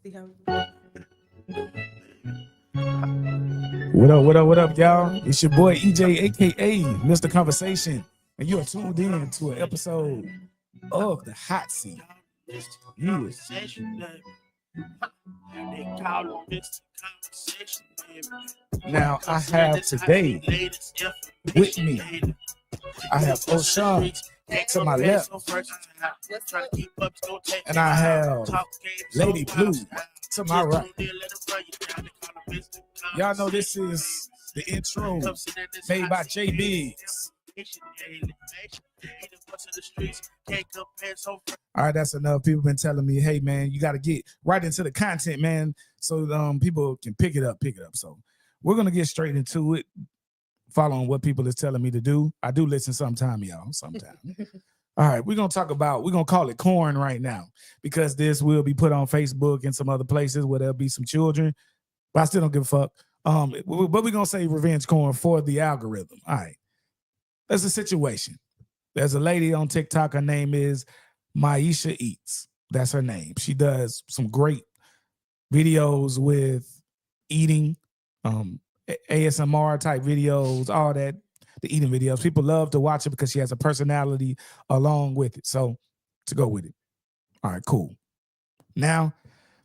See how. What up, y'all? It's your boy EJ, aka Mr. Conversation, and you are tuned in to an episode of the Hot Seat. Yeah. Now I have today with me, I have O'Shawn to my left, and I have Lady Blue to my right. Y'all know this is the intro made by J Biggs. All right, that's enough. People been telling me, hey man, you got to get right into the content, man, so people can pick it up. So we're gonna get straight into it, following what people is telling me to do. I do listen sometime, y'all. Sometime. All right, we're gonna call it corn right now, because this will be put on Facebook and some other places where there'll be some children, but I still don't give a fuck. But we're gonna say revenge corn for the algorithm. All right. There's a situation. There's a lady on TikTok. Her name is Maisha Eats. That's her name. She does some great videos with eating, ASMR type videos, all that, the eating videos. People love to watch it because she has a personality along with it. So to go with it. All right, cool. Now,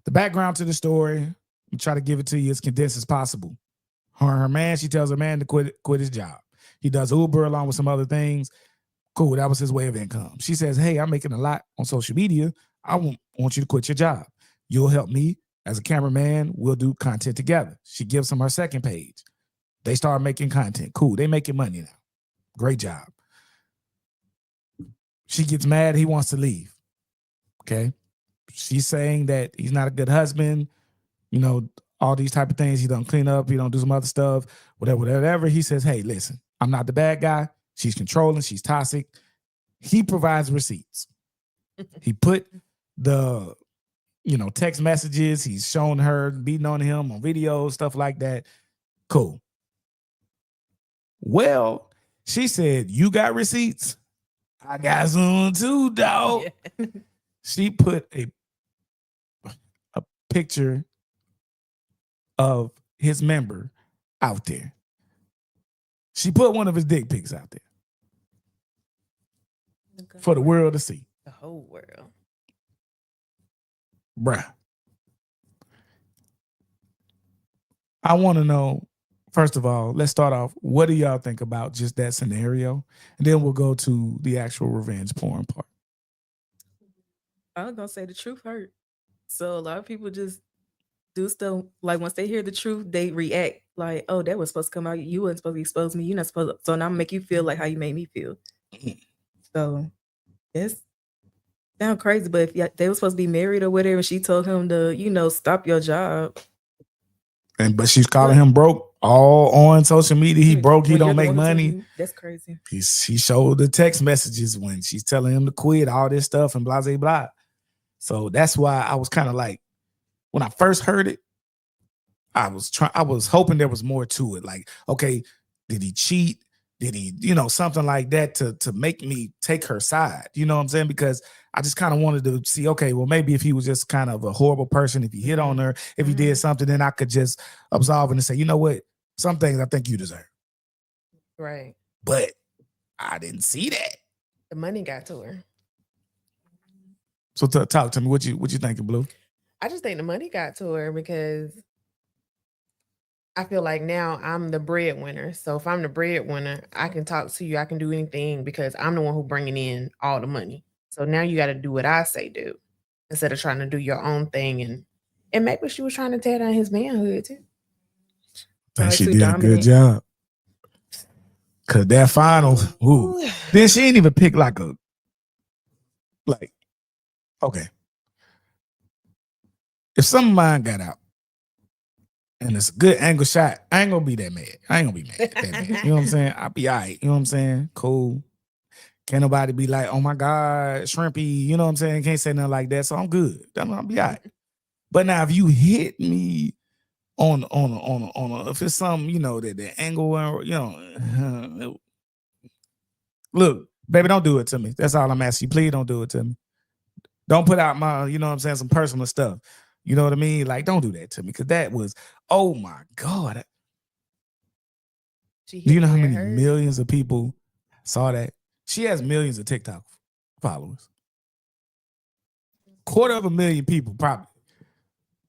the background to the story, I'm try to give it to you as condensed as possible. Her man, she tells her man to quit his job. He does Uber along with some other things. Cool, that was his way of income. She says, hey, I'm making a lot on social media. I want you to quit your job. You'll help me as a cameraman. We'll do content together. She gives him her second page. They start making content. Cool, they making money now. Great job. She gets mad. He wants to leave. Okay. She's saying that he's not a good husband. You know, all these type of things. He don't clean up. He don't do some other stuff. Whatever. He says, hey, listen, I'm not the bad guy. She's controlling. She's toxic. He provides receipts. He put the, text messages. He's shown her beating on him on videos, stuff like that. Cool. Well, she said, you got receipts? I got some too, dog. Yeah. She put a picture of his member out there. She put one of his dick pics out there for the world to see. The whole world. Bruh. I want to know, first of all, let's start off. What do y'all think about just that scenario? And then we'll go to the actual revenge porn part. I was going to say the truth hurt. So a lot of people just do stuff, like once they hear the truth, they react like, oh, that was supposed to come out. You weren't supposed to expose me. You're not supposed to. So now I'm make you feel like how you made me feel. So it's sound crazy, but if they were supposed to be married or whatever, she told him to, stop your job. But she's calling him broke all on social media. He broke. He don't make money. That's crazy. He showed the text messages when she's telling him to quit, all this stuff and blah, blah, blah. So that's why I was kind of like, when I first heard it, I was hoping there was more to it. Like, okay, did he cheat? Did he, something like that to make me take her side? You know what I'm saying? Because I just kind of wanted to see, okay, well, maybe if he was just kind of a horrible person, if he hit on her, if he did something, then I could just absolve him and say, you know what? Some things I think you deserve. Right. But I didn't see that. The money got to her. So talk to me. What you thinking, Blue? I just think the money got to her because I feel like now I'm the breadwinner. So if I'm the breadwinner, I can talk to you. I can do anything because I'm the one who bringing in all the money. So now you got to do what I say do instead of trying to do your own thing. And maybe she was trying to tear down his manhood too. And she did a good job. Cause that final, then she ain't even pick okay. If some of mine got out and it's a good angle shot, I ain't gonna be that mad. I ain't gonna be mad. That mad. You know what I'm saying? I'll be all right. You know what I'm saying? Cool. Can't nobody be like, oh my God, shrimpy. You know what I'm saying? Can't say nothing like that. So I'm good. I'll be all right. But now if you hit me on if it's something, that the angle, look, baby, don't do it to me. That's all I'm asking you. Please don't do it to me. Don't put out my, some personal stuff. You know what I mean? Like, don't do that to me, because that was, oh my God. She Do you hit know how where it many hurt. millions of people saw that? She has millions of TikTok followers. 250,000 people probably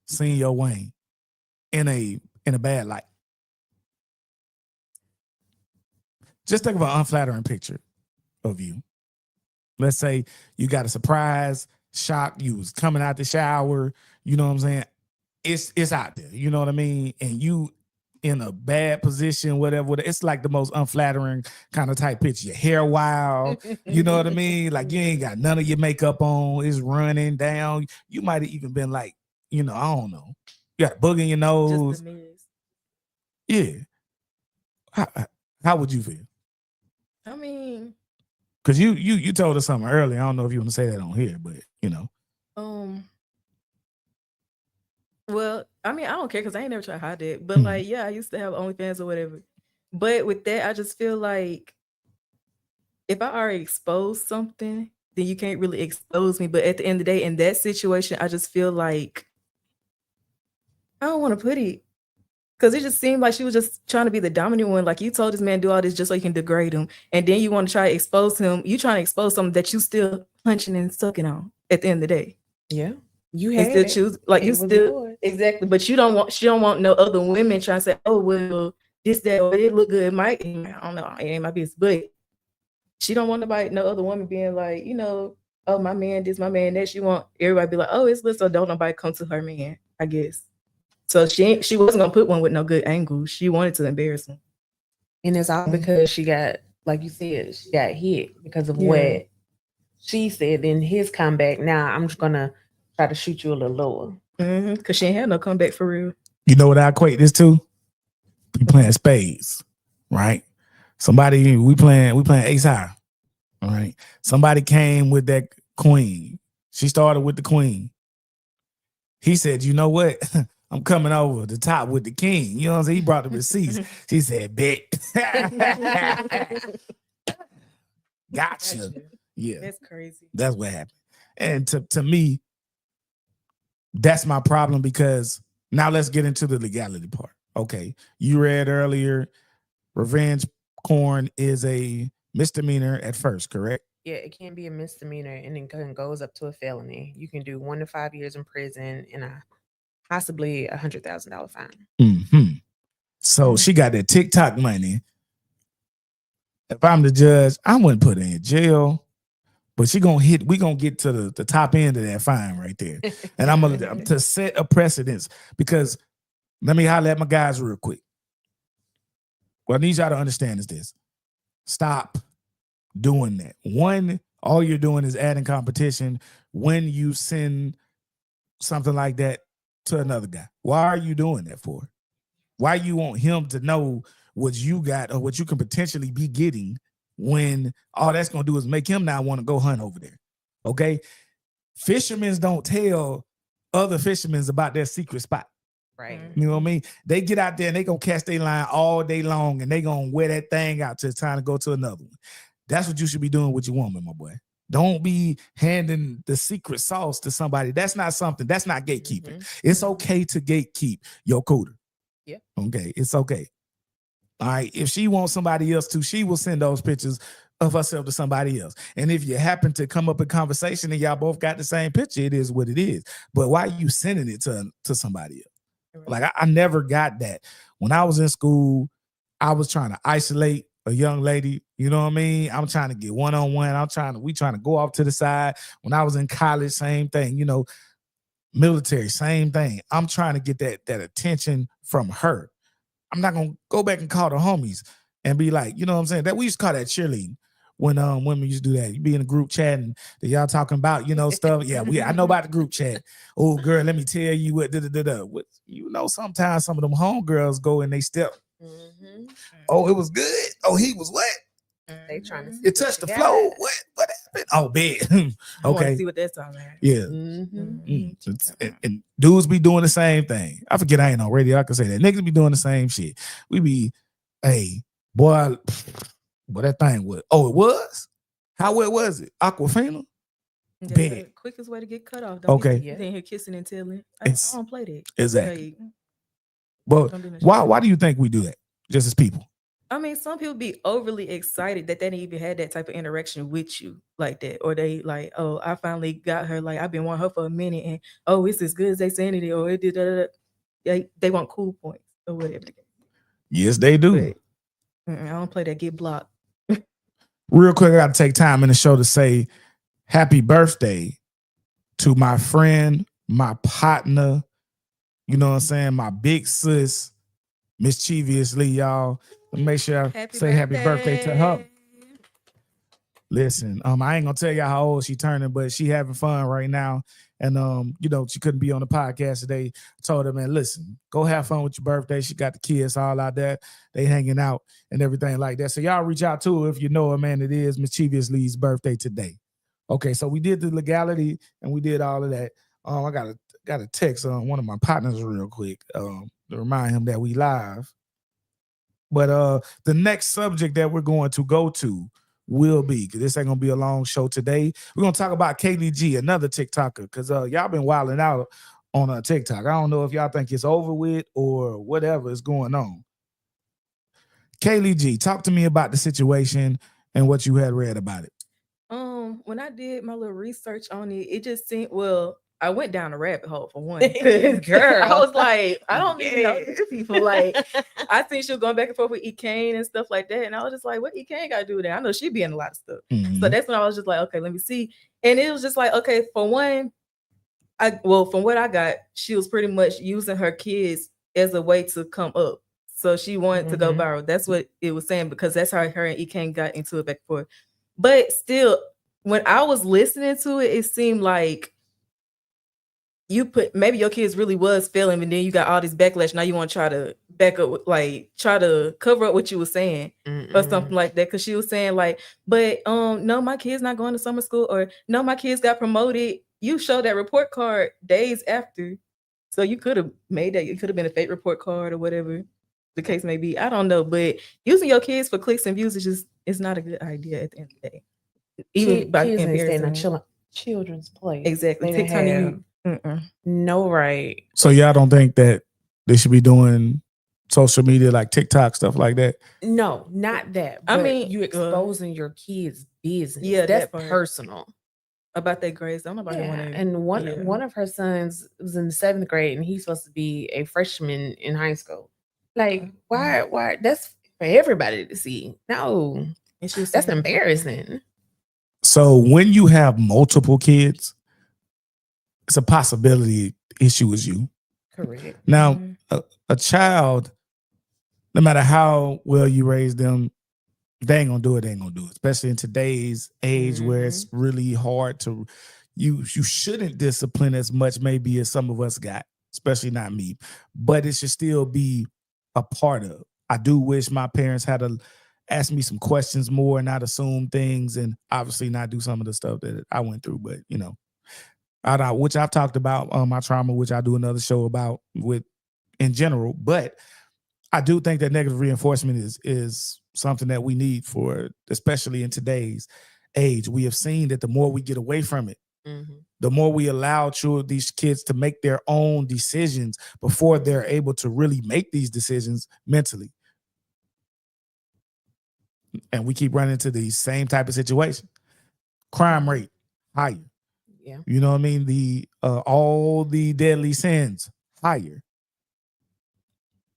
seen your Wayne in a bad light. Just think of an unflattering picture of you. Let's say you got a surprise shock. You was coming out the shower. You know what I'm saying? It's out there. You know what I mean? And you in a bad position, whatever. It's like the most unflattering kind of type picture. Your hair wild. You know what I mean? Like you ain't got none of your makeup on. It's running down. You might have even been like, I don't know. You got a bug in your nose. Just the mess. Yeah. How would you feel? I mean, Because you told us something earlier. I don't know if you want to say that on here, but well, I mean, I don't care because I ain't never tried to hide it. But like, yeah, I used to have OnlyFans or whatever. But with that, I just feel like if I already exposed something, then you can't really expose me. But at the end of the day, in that situation, I just feel like I don't want to put it. Because it just seemed like she was just trying to be the dominant one. Like you told this man do all this just so you can degrade him. And then you want to try to expose him. You trying to expose something that you still punching and sucking on at the end of the day. Yeah. You And had still it. choose like It you was still yours. exactly, but she don't want no other women trying to say, oh well, this, that, or it look good. It might, I don't know, it ain't my business. But she don't want nobody, no other woman being like, oh my man, this, my man, that. She want everybody to be like, oh, it's lit, so don't nobody come to her man, I guess. So she wasn't gonna put one with no good angle. She wanted to embarrass him. And it's all because she got, like you said, she got hit because of what she said in his comeback. Now I'm just gonna try to shoot you a little lower. Because she ain't had no comeback for real. You know what I equate this to? You playing spades, right? Somebody, we playing ace high, all right? Somebody came with that queen. She started with the queen. He said, you know what? I'm coming over the top with the king. You know what I'm saying? He brought the receipts. She said, bet. Gotcha. Yeah. That's crazy. That's what happened. And to me, that's my problem, because now let's get into the legality part. Okay. You read earlier, revenge porn is a misdemeanor at first, correct? Yeah, it can be a misdemeanor and it goes up to a felony. You can do 1 to 5 years in prison and possibly $100,000 fine. Mm-hmm. So she got that TikTok money. If I'm the judge, I wouldn't put her in jail, but we gonna get to the top end of that fine right there. And I'm gonna to set a precedence, because let me holler at my guys real quick. What I need y'all to understand is this. Stop doing that. One, all you're doing is adding competition when you send something like that to another guy. Why are you doing that for? Why you want him to know what you got or what you can potentially be getting, when all that's going to do is make him now want to go hunt over there? Okay? Fishermen don't tell other fishermen about their secret spot. Right. You know what I mean? They get out there and they going to catch their line all day long, and they going to wear that thing out till it's time to go to another one. That's what you should be doing with your woman, my boy. Don't be handing the secret sauce to somebody. That's not gatekeeping. It's okay to gatekeep your cooter. Yeah. Okay. It's okay. All right. If she wants somebody else to, she will send those pictures of herself to somebody else. And if you happen to come up in conversation and y'all both got the same picture, it is what it is. But why are you sending it to somebody else? Like I never got that. When I was in school, I was trying to isolate a young lady. You know what I mean? I'm trying to get one-on-one. We trying to go off to the side. When I was in college, same thing. Military, same thing. I'm trying to get that attention from her. I'm not gonna go back and call the homies and be like, you know what I'm saying? That we used to call that cheerleading. When women used to do that. You be in a group chat and y'all talking about, stuff. Yeah, I know about the group chat. Oh, girl, let me tell you what. Sometimes some of them homegirls go and they step. Mm-hmm. Oh, it was good. Oh, he was what? They trying to see It touched the floor. What happened? Oh, bed. I want Okay. to see what that's all about. Yeah. And dudes be doing the same thing. I forget I ain't on radio. I can say that. Niggas be doing the same shit. We be, hey, boy, that thing was. Oh, it was? How well was it? Aquafina? That's Bet. the quickest way to get cut off. Don't be Okay. Yeah. sitting here kissing and telling. I It's don't play that. exactly. Like, But don't do that why shit. why do you think we do that? Just as people. I mean, some people be overly excited that they didn't even had that type of interaction with you like that, or they like, oh, I finally got her. Like I've been wanting her for a minute, and oh, it's as good as they saying it, or it did. They want cool points or whatever. Yes, they do. But I don't play that. Get blocked. Real quick, I got to take time in the show to say happy birthday to my friend, my partner, you know what I'm saying, my big sis, mischievously, y'all. Make sure I say happy birthday to her. Listen, I ain't gonna tell y'all how old she turning, but she having fun right now. And she couldn't be on the podcast today. I told her, man, listen, go have fun with your birthday. She got the kids all out there. They hanging out and everything like that. So y'all reach out to her if you know her, man. It is Mischievously's birthday today. Okay, so we did the legality and we did all of that. I got a text on one of my partners real quick to remind him that we live. But the next subject that we're going to go to will be, because this ain't gonna be a long show today. We're gonna talk about Kayleigh G, another TikToker, because y'all been wilding out on TikTok. I don't know if y'all think it's over with or whatever is going on. Kayleigh G, talk to me about the situation and what you had read about it. When I did my little research on it, it just seemed I went down a rabbit hole for one. Girl, I was like, I don't even know these people. Like, I think she was going back and forth with E. Kane and stuff like that, and I was just like, what E. Kane got to do with that? I know she be in a lot of stuff, so that's when I was just like, okay, let me see. And it was just like, okay, for one, from what I got, she was pretty much using her kids as a way to come up. So she wanted to go viral. That's what it was saying, because that's how her and E. Kane got into it back and forth. But still, when I was listening to it, it seemed like maybe your kids really was failing, and then you got all this backlash. Now you want to try to back up, like try to cover up what you were saying or something like that. Because she was saying like, but no, my kid's not going to summer school, or no, my kids got promoted. You showed that report card days after, so you could have made that. It could have been a fake report card or whatever the case may be. I don't know, but using your kids for clicks and views is not a good idea at the end of the day. Even by kids ain't staying in children's place. Exactly. They have no right. So y'all don't think that they should be doing social media like TikTok, stuff like that? No, not that. But I mean, you exposing your kids' business. Yeah, that's personal. About that grades, don't nobody want to. And one of her sons was in the 7th grade, and he's supposed to be a freshman in high school. Like, why? That's for everybody to see. No, that's embarrassing. So when you have multiple kids, it's a possibility issue is you. Correct. Now, a child, no matter how well you raise them, they ain't gonna do it. They ain't gonna do it. Especially in today's age where it's really hard to. You shouldn't discipline as much maybe as some of us got, especially not me. But it should still be a part of. I do wish my parents had to ask me some questions more and not assume things, and obviously not do some of the stuff that I went through. But which I've talked about my trauma, which I do another show about with in general. But I do think that negative reinforcement is something that we need for, especially in today's age. We have seen that the more we get away from it, the more we allow these kids to make their own decisions before they're able to really make these decisions mentally. And we keep running into the same type of situation. Crime rate higher. Yeah. You know what I mean? The all the deadly sins higher.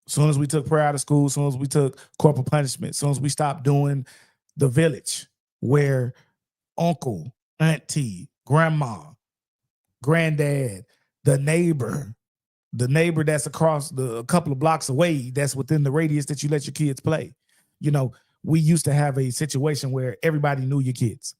As soon as we took prayer out of school, as soon as we took corporal punishment, as soon as we stopped doing the village, where uncle, auntie, grandma, granddad, the neighbor that's across a couple of blocks away, that's within the radius that you let your kids play. We used to have a situation where everybody knew your kids.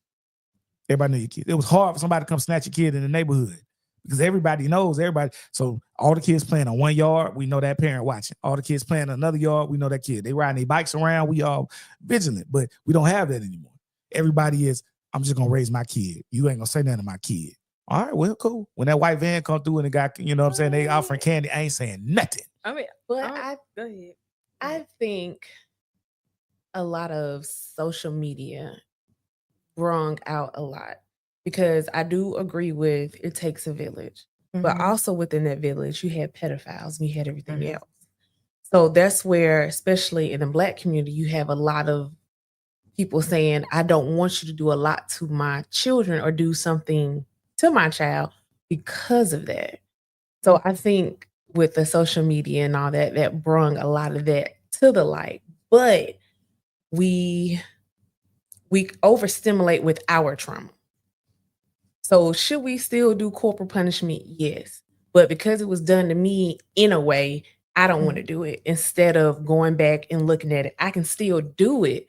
Everybody knew your kids. It was hard for somebody to come snatch your kid in the neighborhood because everybody knows everybody. So all the kids playing on one yard, we know that parent watching. All the kids playing on another yard, we know that kid. They riding their bikes around, we all vigilant, but we don't have that anymore. Everybody is, I'm just going to raise my kid. You ain't going to say nothing to my kid. All right, well, cool. When that white van come through and it got, you know what I'm saying, they offering candy, I ain't saying nothing. I mean, but go ahead. I think a lot of social media brung out a lot because I do agree with it takes a village, but Mhm. also within that village, you had pedophiles and you had everything Mhm. else. So that's where, especially in the Black community, you have a lot of people saying, I don't want you to do a lot to my children or do something to my child because of that. So I think with the social media and all that, that brung a lot of that to the light. But we overstimulate with our trauma. So should we still do corporal punishment? Yes. But because it was done to me in a way, I don't want to do it. Instead of going back and looking at it, I can still do it,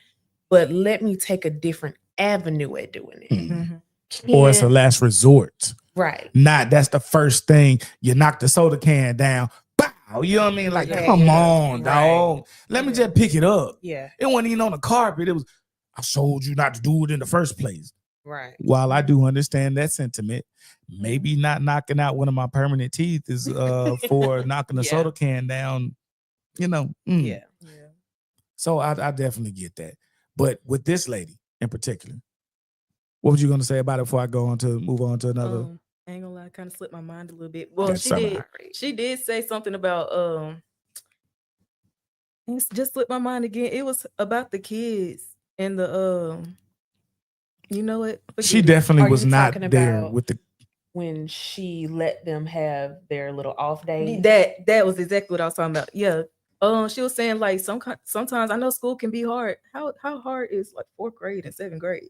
but let me take a different avenue at doing it. Mhm. Or it's a Can- last resort. right. Not that's the first thing. You knock the soda can down. Bow. You know what I mean? Like, Yeah. come on, Right. dog. Let me Yeah. just pick it up. Yeah. It wasn't even on the carpet. It was, I told you not to do it in the first place. Right. While I do understand that sentiment, maybe not knocking out one of my permanent teeth is for knocking the Yeah. soda can down, you know. Yeah. Yeah. So I definitely get that. But with this lady in particular, what was you going to say about it before I move on to another? I ain't gonna lie, kind of slipped my mind a little bit. Well, That's something. she did say something about it's just slipped my mind again. It was about the kids and the you know what? She Forget it. definitely Are was you not talking there about with the. when she let them have their little off days? That was exactly what I was talking about. Yeah. She was saying like sometimes I know school can be hard. How hard is like 4th grade and 7th grade?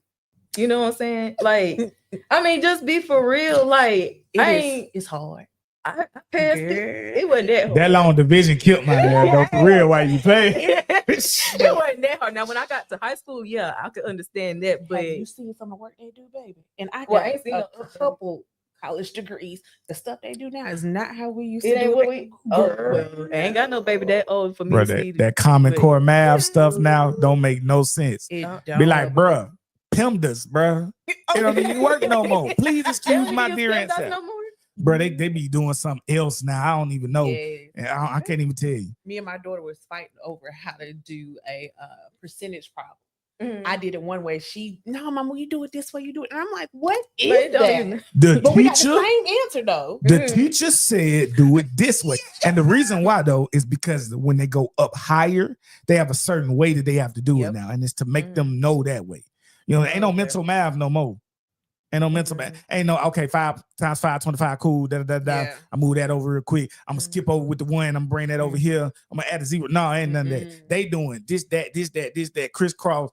You know what I'm saying? Like, I mean, just be for real. Like, It's hard. I passed it. It wasn't that hard. That long division killed my ass though. For real, why you play? It wasn't that hard. Now, when I got to high school, yeah, I could understand that. But Have you seen some of the work they do, baby? And I Well, got I ain't seen a no other- couple college degrees. The stuff they do now is not how we used it to ain't do what it. we. Oh, well, I ain't got no baby that old for me Bro, to see. that Common but- Core math stuff now don't make no sense. It Be like, don't. bruh, PIMDAs, bruh. It don't even work no more. Please They excuse don't my even dear use PIMDAS ancestor. no more. Bro, they be doing something else now. I don't even know. Yeah. And I can't even tell you. Me and my daughter was fighting over how to do a percentage problem. Mhm. I did it one way. She, no, mama, you do it this way. You do it. And I'm like, what But is it don't that? even- The But we got the teacher, same answer though. the Mhm. teacher said do it this way. And the reason why though is because when they go up higher, they have a certain way that they have to do it Yep. now. And it's to make them know that way. You know, ain't no Okay. mental math no more. Ain't no mental math. Ain't no, okay, 5 times 5, 25, cool. Yeah. I move that over real quick. I'm gonna skip over with the 1. I'm gonna bring that over here. I'm gonna add a 0. No, ain't none of that. They doing this, that, crisscross.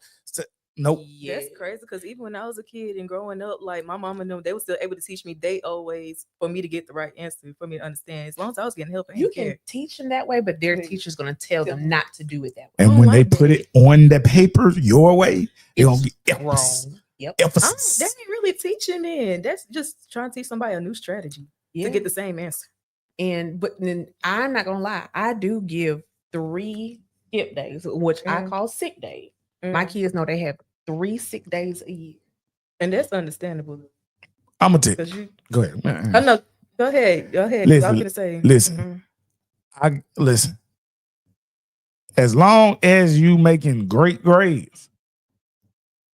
Nope. That's crazy because even when I was a kid and growing up, like my mom and them, they were still able to teach me they always for me to get the right answer, for me to understand. As long as I was getting help, I You ain't can care. teach them that way, but their teacher's going to tell them not to do it that way. And don't when they like put that. it on the paper your way, they're gonna get wrong. emphasis. Yep. Emphasis. That ain't really teaching then. That's just trying to teach somebody a new strategy Yeah. to get the same answer. But then I'm not gonna lie, I do give 3 skip days, which I call sick days. My kids know they have 3 sick days a year. And that's understandable. I'm gonna take. Because you Go ahead. I know. Go ahead. 'Cause I was gonna say Listen. Listen. As long as you making great grades,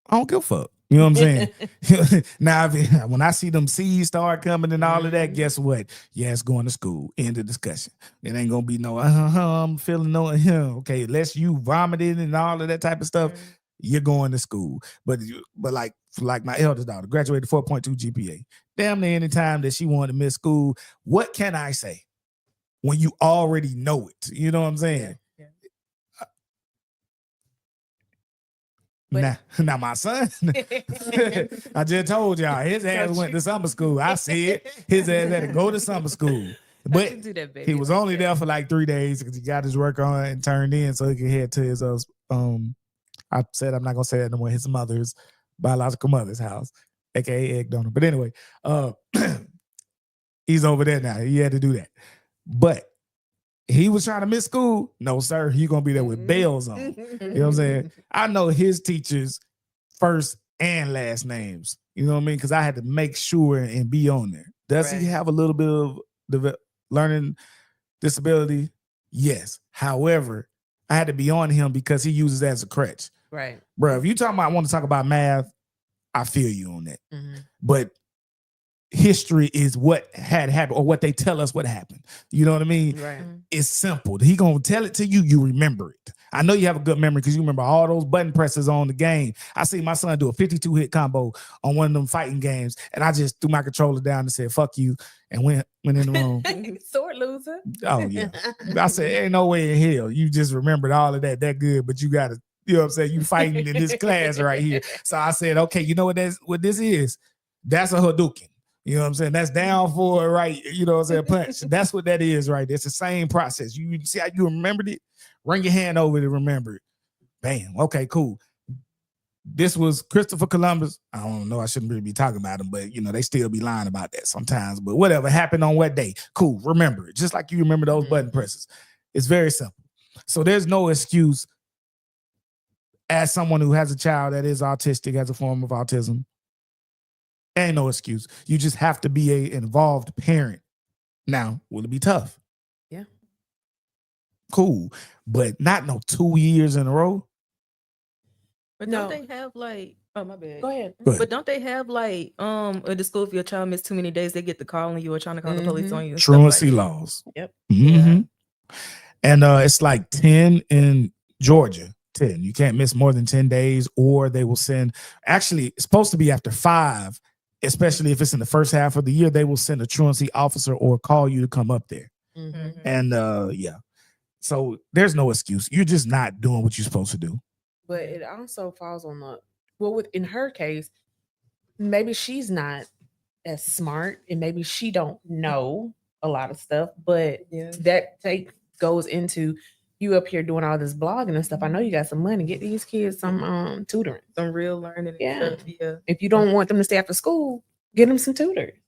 I don't give a fuck. You know what I'm saying? Now, when I see them C's start coming and all of that, guess what? Yeah, it's going to school. End of discussion. It ain't gonna be no, I'm feeling no, okay, unless you vomited and all of that type of stuff, you're going to school. But like my eldest daughter, graduated 4.2 GPA. Damn near any time that she wanted to miss school, what can I say? When you already know it. You know what I'm saying? Now my son, I just told y'all his ass went to summer school. I said his ass had to go to summer school, but he was only there for like 3 days because he got his work on and turned in so he could head to his I said I'm not gonna say that no more. His mother's biological mother's house, aka egg donor. But anyway, he's over there now. He had to do that, but he was trying to miss school. No, sir. He gonna be there with bells on. You know what I'm saying? I know his teachers' first and last names. You know what I mean? Because I had to make sure and be on there. Does he have a little bit of learning disability? Yes. However, I had to be on him because he uses it as a crutch. Right. Bro, if you talking about, I want to talk about math, I feel you on that. Mm-hmm. But history is what had happened, or what they tell us what happened. You know what I mean? Right. It's simple. He gonna tell it to you, you remember it. I know you have a good memory because you remember all those button presses on the game. I see my son do a 52 hit combo on one of them fighting games, and I just threw my controller down and said, fuck you, and went in the room. Sword loser. Oh, yeah. I said, ain't no way in hell you just remembered all of that good, but you gotta, you know what I'm saying? You fighting in this class right here. So I said, okay, you know what this is? That's a Hadouken. You know what I'm saying? That's down for right, you know what I'm saying? Punch. That's what that is right there. It's the same process. You see how you remembered it? Bring your hand over to remember it. Bam. Okay, cool. This was Christopher Columbus. I don't know. I shouldn't really be talking about him, but you know, they still be lying about that sometimes. But whatever happened on what day? Cool. Remember it. Just like you remember those button presses. It's very simple. So there's no excuse as someone who has a child that is autistic, has a form of autism. Ain't no excuse. You just have to be an involved parent. Now, will it be tough? Yeah. Cool. But not no 2 years in a row. But don't they have like, oh my bad. Go ahead. But don't they have like at the school, if your child missed too many days, they get the call on you or trying to call the police on you? Truancy laws. Yep. Mm-hmm. And it's like 10 in Georgia. 10. You can't miss more than 10 days, or they will send, actually, it's supposed to be after 5, especially if it's in the first half of the year, they will send a truancy officer or call you to come up there. Mm-hmm. And yeah. So there's no excuse. You're just not doing what you're supposed to do. But it also falls on in her case, maybe she's not as smart and maybe she don't know a lot of stuff, but that goes into you up here doing all this blogging and stuff. I know you got some money. Get these kids some tutoring, some real learning. Yeah. If you don't want them to stay after school, get them some tutors.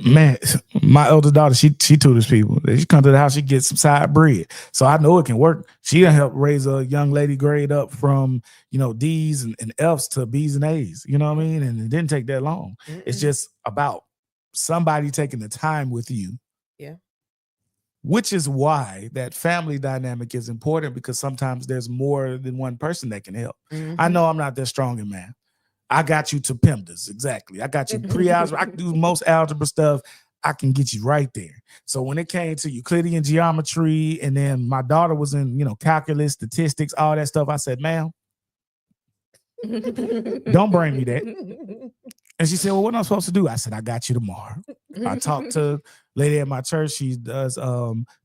Man, my elder daughter, she tutors people. She come to the house, she gets some side bread. So I know it can work. She done help raise a young lady grade up from, you know, D's and F's to B's and A's. You know what I mean? And it didn't take that long. It's just about somebody taking the time with you. Yeah. Which is why that family dynamic is important, because sometimes there's more than one person that can help. I know I'm not that strong in math. I got you to PEMDAS, exactly. I got you pre-algebra. I can do most algebra stuff. I can get you right there. So when it came to Euclidean geometry, and then my daughter was in, you know, calculus, statistics, all that stuff, I said, ma'am, don't bring me that. And she said, well, what am I supposed to do? I said, I got you tomorrow. I talked to a lady at my church. She does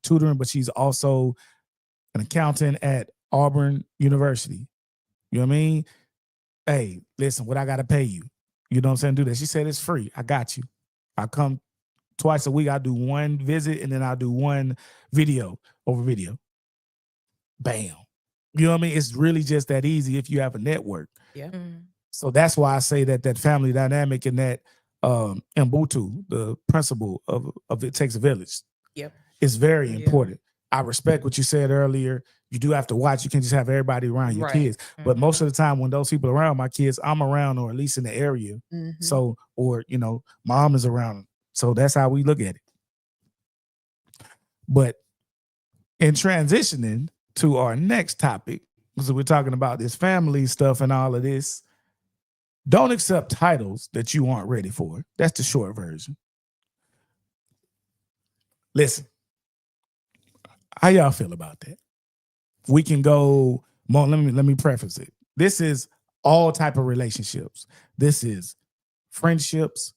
tutoring, but she's also an accountant at Auburn University. You know what I mean? Hey, listen, what I got to pay you? You know what I'm saying? Do that. She said, it's free. I got you. I come twice a week. I do one visit, and then I do one video over video. Bam. You know what I mean? It's really just that easy if you have a network. Yeah. So that's why I say that family dynamic and that Ubuntu, the principle of it takes a village, is very important. I respect what you said earlier. You do have to watch. You can't just have everybody around your kids. But most of the time when those people are around my kids, I'm around, or at least in the area. So, or, you know, mom is around. So that's how we look at it. But in transitioning to our next topic, because we're talking about this family stuff and all of this, don't accept titles that you aren't ready for. That's the short version. Listen, how y'all feel about that? We can go more. Let me preface it. This is all type of relationships. This is friendships,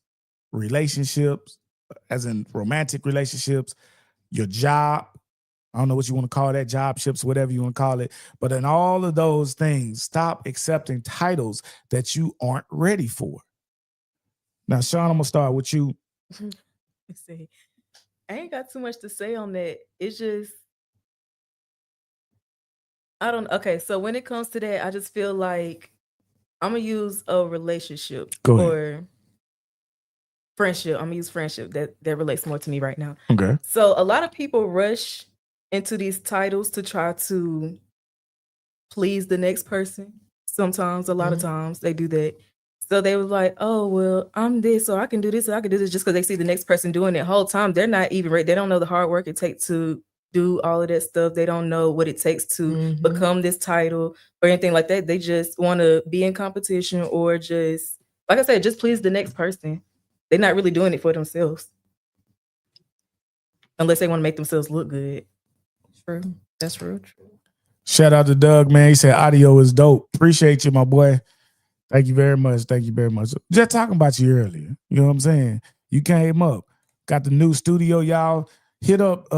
relationships, as in romantic relationships, your job. I don't know what you want to call that, job ships, whatever you want to call it. But in all of those things, stop accepting titles that you aren't ready for. Now, Sean, I'm going to start with you. Let's see. I ain't got too much to say on that. It's just, okay, so when it comes to that, I just feel like I'm going to use a relationship or friendship. I'm going to use friendship. That relates more to me right now. Okay. So a lot of people rush into these titles to try to please the next person. Sometimes, a lot of times they do that. So they was like, oh, well, I'm this, so I can do this, so I can do this, just because they see the next person doing it. Whole time they're not even ready. They don't know the hard work it takes to do all of that stuff. They don't know what it takes to become this title or anything like that. They just want to be in competition or just, like I said, just please the next person. They're not really doing it for themselves. Unless they want to make themselves look good. True. That's real true. Shout out to Doug, man. He said audio is dope. Appreciate you, my boy. Thank you very much. Thank you very much. Just talking about you earlier. You know what I'm saying? You came up. Got the new studio, y'all. Hit up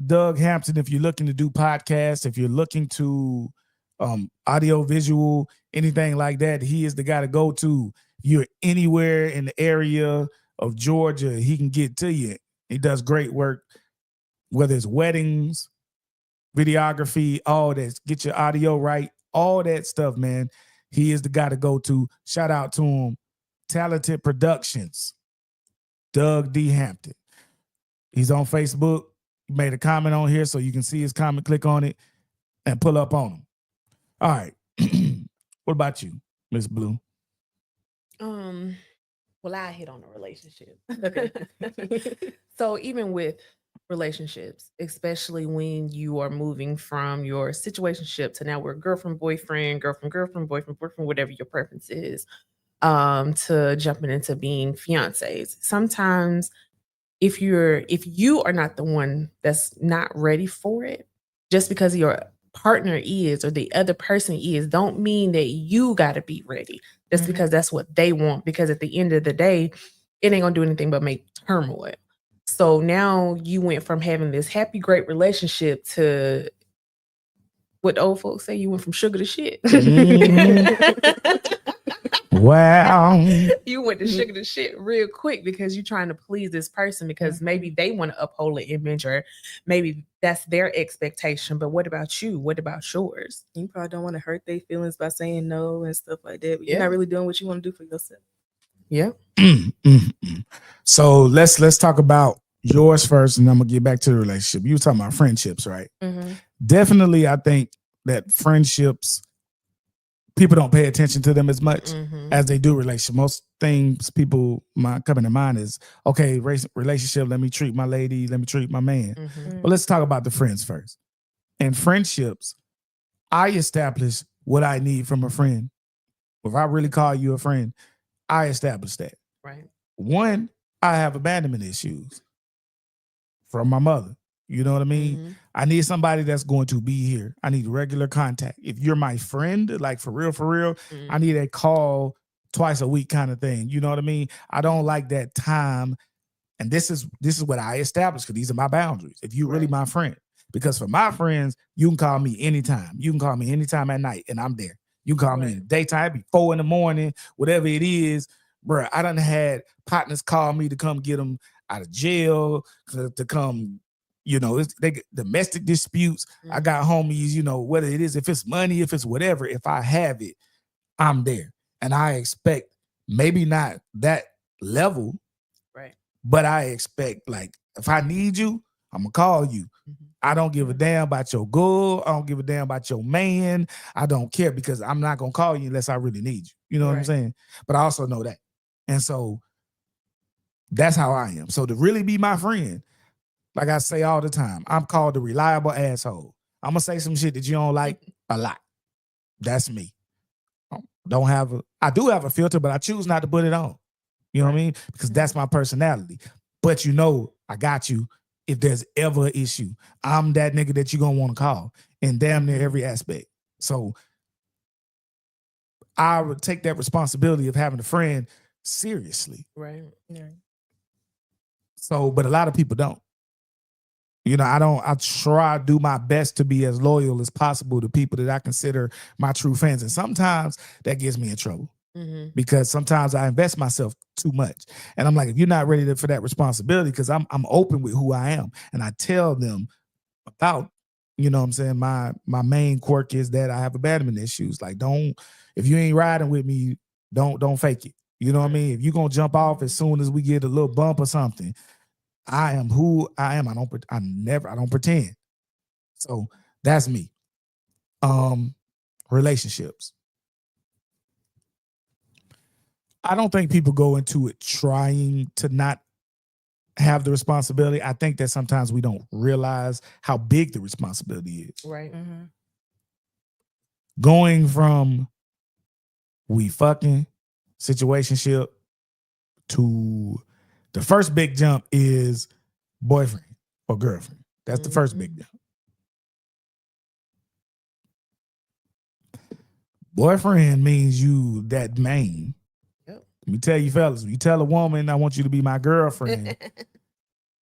Doug Hampton if you're looking to do podcasts, if you're looking to audio, visual, anything like that. He is the guy to go to. You're anywhere in the area of Georgia, he can get to you. He does great work, whether it's weddings, videography, all that. Get your audio right, all that stuff, man. He is the guy to go to. Shout out to him. Talented Productions. Doug D. Hampton. He's on Facebook. He made a comment on here so you can see his comment. Click on it and pull up on him. All right. What about you, Miss Blue? Well, I hit on a relationship. Okay. So even with relationships, especially when you are moving from your situationship to now we're girlfriend, boyfriend, boyfriend, whatever your preference is, to jumping into being fiancés. Sometimes if you are not the one that's not ready for it, just because your partner is or the other person is, don't mean that you got to be ready just because that's what they want, because at the end of the day it ain't gonna do anything but make turmoil. So now you went from having this happy great relationship to what the old folks say, you went from sugar to shit. Wow. You went to sugar to shit real quick because you're trying to please this person because maybe they want to uphold an image or maybe that's their expectation. But what about you? What about yours? You probably don't want to hurt their feelings by saying no and stuff like that. But you're not really doing what you want to do for yourself. Yeah. So let's talk about yours first, and I'm gonna get back to the relationship. You were talking about friendships, right? Definitely, I think that friendships, people don't pay attention to them as much as they do relationships. Most things people coming to mind is, okay, relationship, let me treat my lady, let me treat my man. But let's talk about the friends first. In friendships, I establish what I need from a friend. If I really call you a friend, I establish that. Right. One, I have abandonment issues from my mother. You know what I mean? I need somebody that's going to be here. I need regular contact. If you're my friend, like for real, I need a call twice a week kind of thing. You know what I mean? I don't like that time. And this is what I established because these are my boundaries. If you're really my friend, because for my friends, you can call me anytime. You can call me anytime at night and I'm there. You can call me in the daytime, be 4 a.m, whatever it is. Bro, I done had partners call me to come get them out of jail, to come, you know, they domestic disputes. I got homies, you know, whether it is, if it's money, if it's whatever, if I have it, I'm there. And I expect maybe not that level, right? But I expect, like, if I need you, I'm gonna call you. I don't give a damn about your girl. I don't give a damn about your man. I don't care because I'm not gonna call you unless I really need you. You know what I'm saying? But I also know that. And so that's how I am. So to really be my friend, like I say all the time, I'm called the reliable asshole. I'm gonna say some shit that you don't like a lot. That's me. I do have a filter, but I choose not to put it on. You know what I mean? Because that's my personality. But you know, I got you if there's ever an issue. I'm that nigga that you're gonna want to call in damn near every aspect. So I would take that responsibility of having a friend seriously. Right. So, but a lot of people don't. You know, I try to do my best to be as loyal as possible to people that I consider my true friends. And sometimes that gets me in trouble because sometimes I invest myself too much. And I'm like, if you're not ready for that responsibility, because I'm open with who I am. And I tell them about, you know what I'm saying, my main quirk is that I have abandonment issues. Like, if you ain't riding with me, don't fake it. You know what I mean? If you're going to jump off as soon as we get a little bump or something, I am who I am. I don't pretend. So that's me. Relationships. I don't think people go into it trying to not have the responsibility, I think that sometimes we don't realize how big the responsibility is. Right. Mm-hmm. Going from we fucking situationship to the first big jump is boyfriend or girlfriend. That's the first big jump. Boyfriend means you that main. Yep. Let me tell you, fellas, when you tell a woman, I want you to be my girlfriend,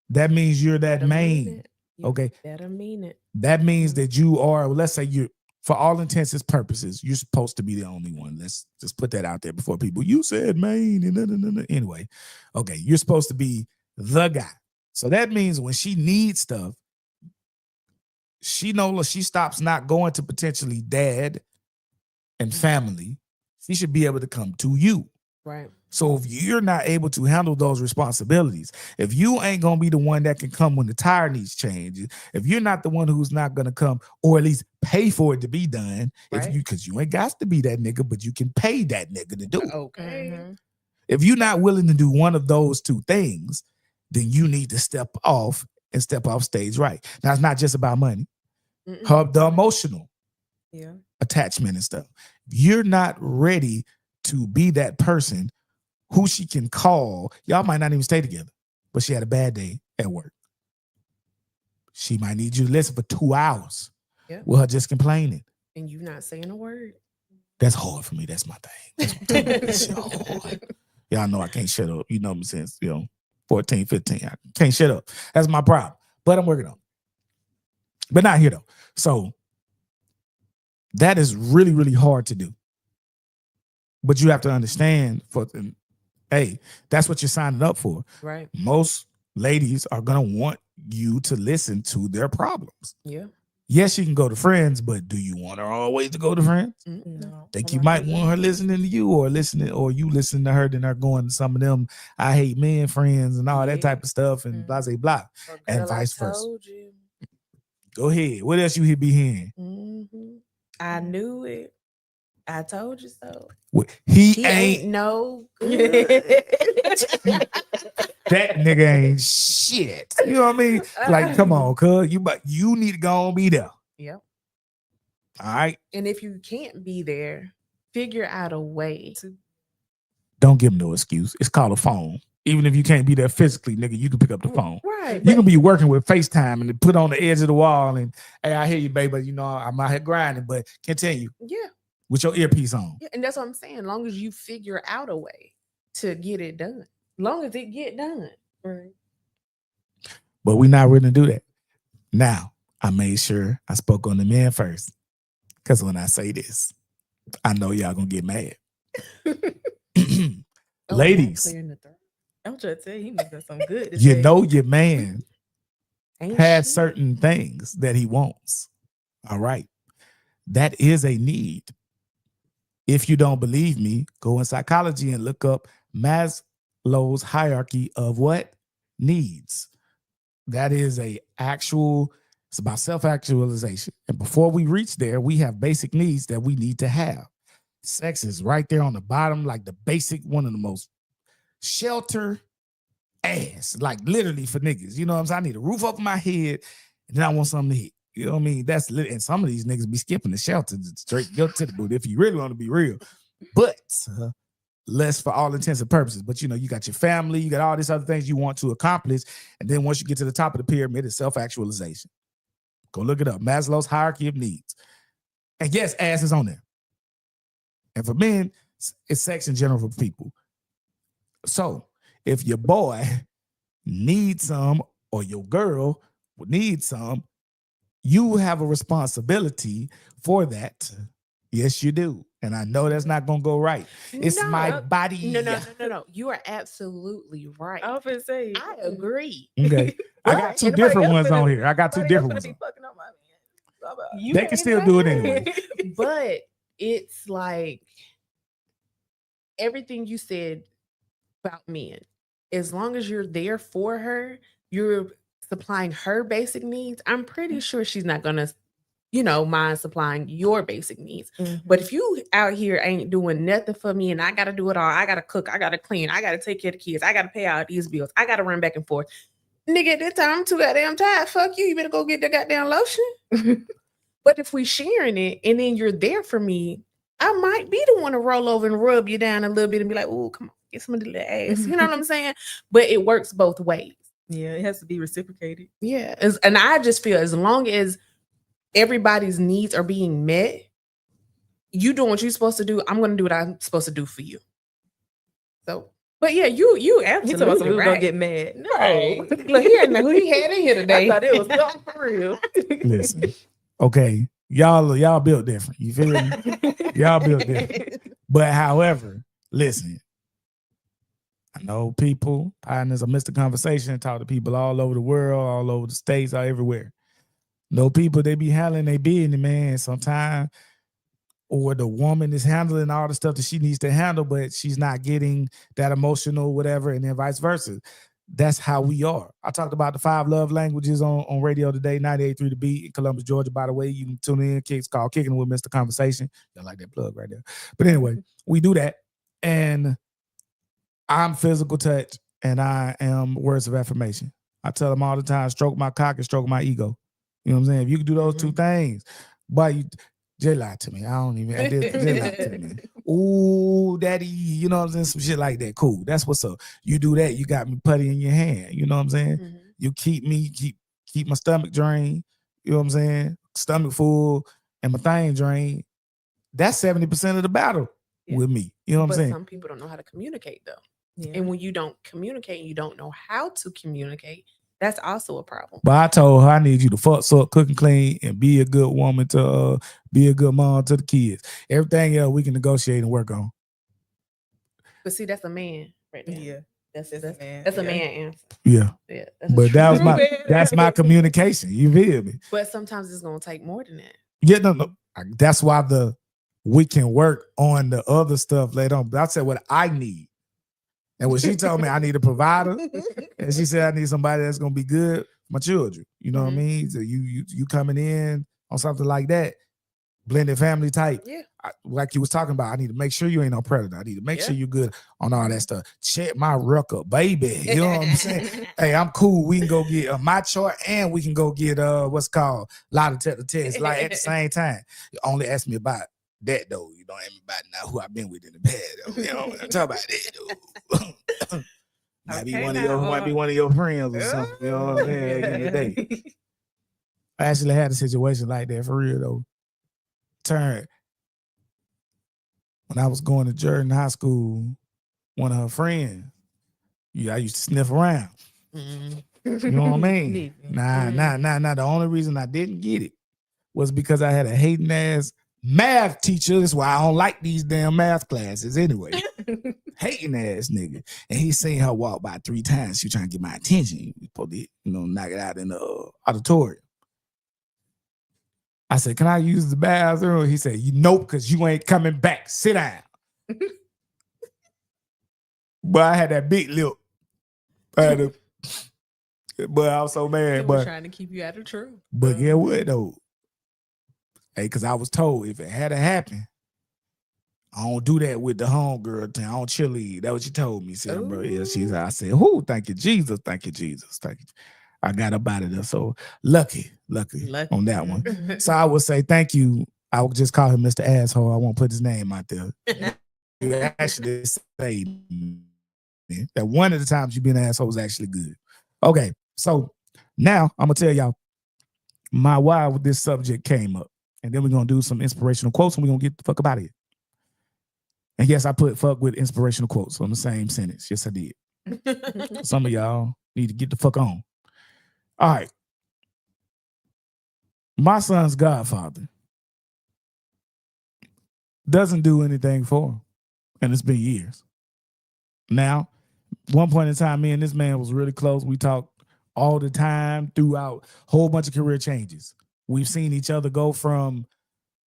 that means you're that Better mean main. it. You Okay. better mean it. That means that you are, let's say you're, for all intents and purposes, you're supposed to be the only one. Let's just put that out there before people, you said main. Anyway, okay, you're supposed to be the guy. So that means when she needs stuff, she knows she stops not going to potentially dad and family. She should be able to come to you. Right. So if you're not able to handle those responsibilities, if you ain't gonna be the one that can come when the tire needs change, if you're not the one who's not gonna come or at least pay for it to be done, Right. because you ain't got to be that nigga, but you can pay that nigga to do it. Okay. Mm-hmm. If you're not willing to do one of those two things, then you need to step off and step off stage right. Now it's not just about money, the emotional attachment and stuff. You're not ready to be that person who she can call. Y'all might not even stay together, but she had a bad day at work. She might need you to listen for 2 hours with her just complaining. And you not saying a word. That's hard for me. That's my thing. That's hard. Y'all know I can't shut up. You know me since, 14, 15. I can't shut up. That's my problem. But I'm working on it. But not here though. So that is really, really hard to do. But you have to understand hey, that's what you're signing up for. Right. Most ladies are going to want you to listen to their problems. Yeah. Yes, you can go to friends, but do you want her always to go to friends? No. Think you might want her listening to you or you listening to her, then her going to some of them I hate men friends and all that type of stuff and blah, blah, blah. And vice versa. Go ahead. What else you be hearing? I knew it. I told you so. He ain't no good. That nigga ain't shit. You know what I mean? Like, come on, cuz you need to go and be there. Yep. All right. And if you can't be there, figure out a way to. Don't give him no excuse. It's called a phone. Even if you can't be there physically, nigga, you can pick up the phone. Right. You can be working with FaceTime and put on the edge of the wall and, hey, I hear you, baby. I'm out here grinding, but continue. Yeah. With your earpiece on. Yeah, and that's what I'm saying. Long as you figure out a way to get it done. Long as it get done. Right. But we're not ready to do that. Now, I made sure I spoke on the men first. Because when I say this, I know y'all gonna get mad. Ladies. I'm trying to tell you, he must have something good to you say. know your man has certain things that he wants. All right. That is a need. If you don't believe me, go in psychology and look up Maslow's hierarchy of what? Needs. That is it's about self-actualization. And before we reach there, we have basic needs that we need to have. Sex is right there on the bottom, like the basic, one of the most shelter ass, like literally for niggas. You know what I'm saying? I need a roof over my head, and then I want something to hit. You know what I mean? That's lit. And some of these niggas be skipping the shelter straight go to the boot if you really want to be real. But less for all intents and purposes. But you got your family, you got all these other things you want to accomplish. And then once you get to the top of the pyramid, it's self-actualization. Go look it up. Maslow's hierarchy of needs. And yes, ass is on there. And for men, it's sex in general for people. So if your boy needs some or your girl needs some, you have a responsibility for that. Yes, you do. And I know that's not going to go right. It's my body. No. You are absolutely right. I was gonna say, I agree. Okay. I got two different ones on here. I got two different ones. They can still do it anyway. But it's like everything you said about men. As long as you're there for her, you're supplying her basic needs. I'm pretty sure she's not gonna mind supplying your basic needs. But if you out here ain't doing nothing for me and I got to do it all, I got to cook, I got to clean, I got to take care of the kids, I got to pay out these bills, I got to run back and forth. Nigga, at that time, I'm too goddamn tired. Fuck you better go get the goddamn lotion. But if we sharing it and then you're there for me, I might be the one to roll over and rub you down a little bit and be like, oh, come on, get some of the little ass. You know what I'm saying? But it works both ways. Yeah, it has to be reciprocated. Yeah. And I just feel as long as everybody's needs are being met, you doing what you're supposed to do, I'm going to do what I'm supposed to do for you. So, but yeah, you absolutely We're right. gonna get mad. No, Right. Look, he didn't know who he had in here today. I thought it was something for real. Listen, okay, y'all built different. You feel me? Y'all built different. But however, listen, I know people, partners, I missed the conversation, talk to people all over the world, all over the states, all everywhere. No people, they be handling their business, man. Sometimes, or the woman is handling all the stuff that she needs to handle, but she's not getting that emotional, whatever, and then vice versa. That's how we are. I talked about the 5 love languages on radio today, 98.3 The Beat in Columbus, Georgia. By the way, you can tune in. It's called Kicking With Mr. Conversation. I like that plug right there. But anyway, we do that. And I'm physical touch, and I am words of affirmation. I tell them all the time, stroke my cock and stroke my ego. You know what I'm saying? If you can do those two things, but Jay lied to me. Jay lied to me. Ooh, daddy, you know what I'm saying? Some shit like that. Cool. That's what's up. You do that, you got me putty in your hand. You know what I'm saying? You keep my stomach drained. You know what I'm saying? Stomach full and my thing drained. That's 70% of the battle with me. You know what I'm saying? Some people don't know how to communicate though. Yeah. And when you don't communicate and you don't know how to communicate, that's also a problem. But I told her I need you to fuck, suck, cook, and clean, and be a good woman to be a good mom to the kids. Everything else we can negotiate and work on. But see, that's a man right there. Yeah. That's a man. That's a man answer. Yeah. Yeah. But that's my communication. You feel me? But sometimes it's gonna take more than that. Yeah, no. That's why we can work on the other stuff later on. But I said what I need. And when she told me I need a provider, and she said I need somebody that's gonna be good for my children. You know what I mean? So you coming in on something like that, blended family type. Yeah. Like you was talking about, I need to make sure you ain't no predator. I need to make sure you're good on all that stuff. Check my record, baby. You know what I'm saying? Hey, I'm cool. We can go get my chart and we can go get what's called lie detector test like at the same time. You only ask me about that though. You don't ask me about now who I've been with in the past. Though. You know, talk about that though. might be one of your friends or something. You know what I'm saying? In the day. I actually had a situation like that for real though. When I was going to Jordan High School, one of her friends, I used to sniff around. You know what I mean? Nah. The only reason I didn't get it was because I had a hating ass math teacher. That's why I don't like these damn math classes anyway. Hating ass nigga. And he seen her walk by 3 times. She trying to get my attention. You supposed to, knock it out in the auditorium. I said, can I use the bathroom? He said, nope, because you ain't coming back. Sit down. But I had that big lip. But I was so mad. But trying to keep you out of trouble. But yeah, what though? Hey, because I was told if it had to happen, I don't do that with the homegirl thing. I don't cheerlead. That's what she told me. Said, bro, yeah, I said, "Who? Thank you, Jesus. Thank you, Jesus. Thank you." I got up out of there. So lucky on that one. So I would say thank you. I would just call him Mr. Asshole. I won't put his name out there. You actually say that one of the times you been an asshole was actually good. Okay, so now I'm gonna tell y'all my why with this subject came up. And then we're gonna do some inspirational quotes and we're gonna get the fuck up out of here. And yes, I put fuck with inspirational quotes on the same sentence. Yes, I did. Some of y'all need to get the fuck on. All right. My son's godfather doesn't do anything for him. And it's been years. Now, one point in time, me and this man was really close. We talked all the time throughout a whole bunch of career changes. We've seen each other go from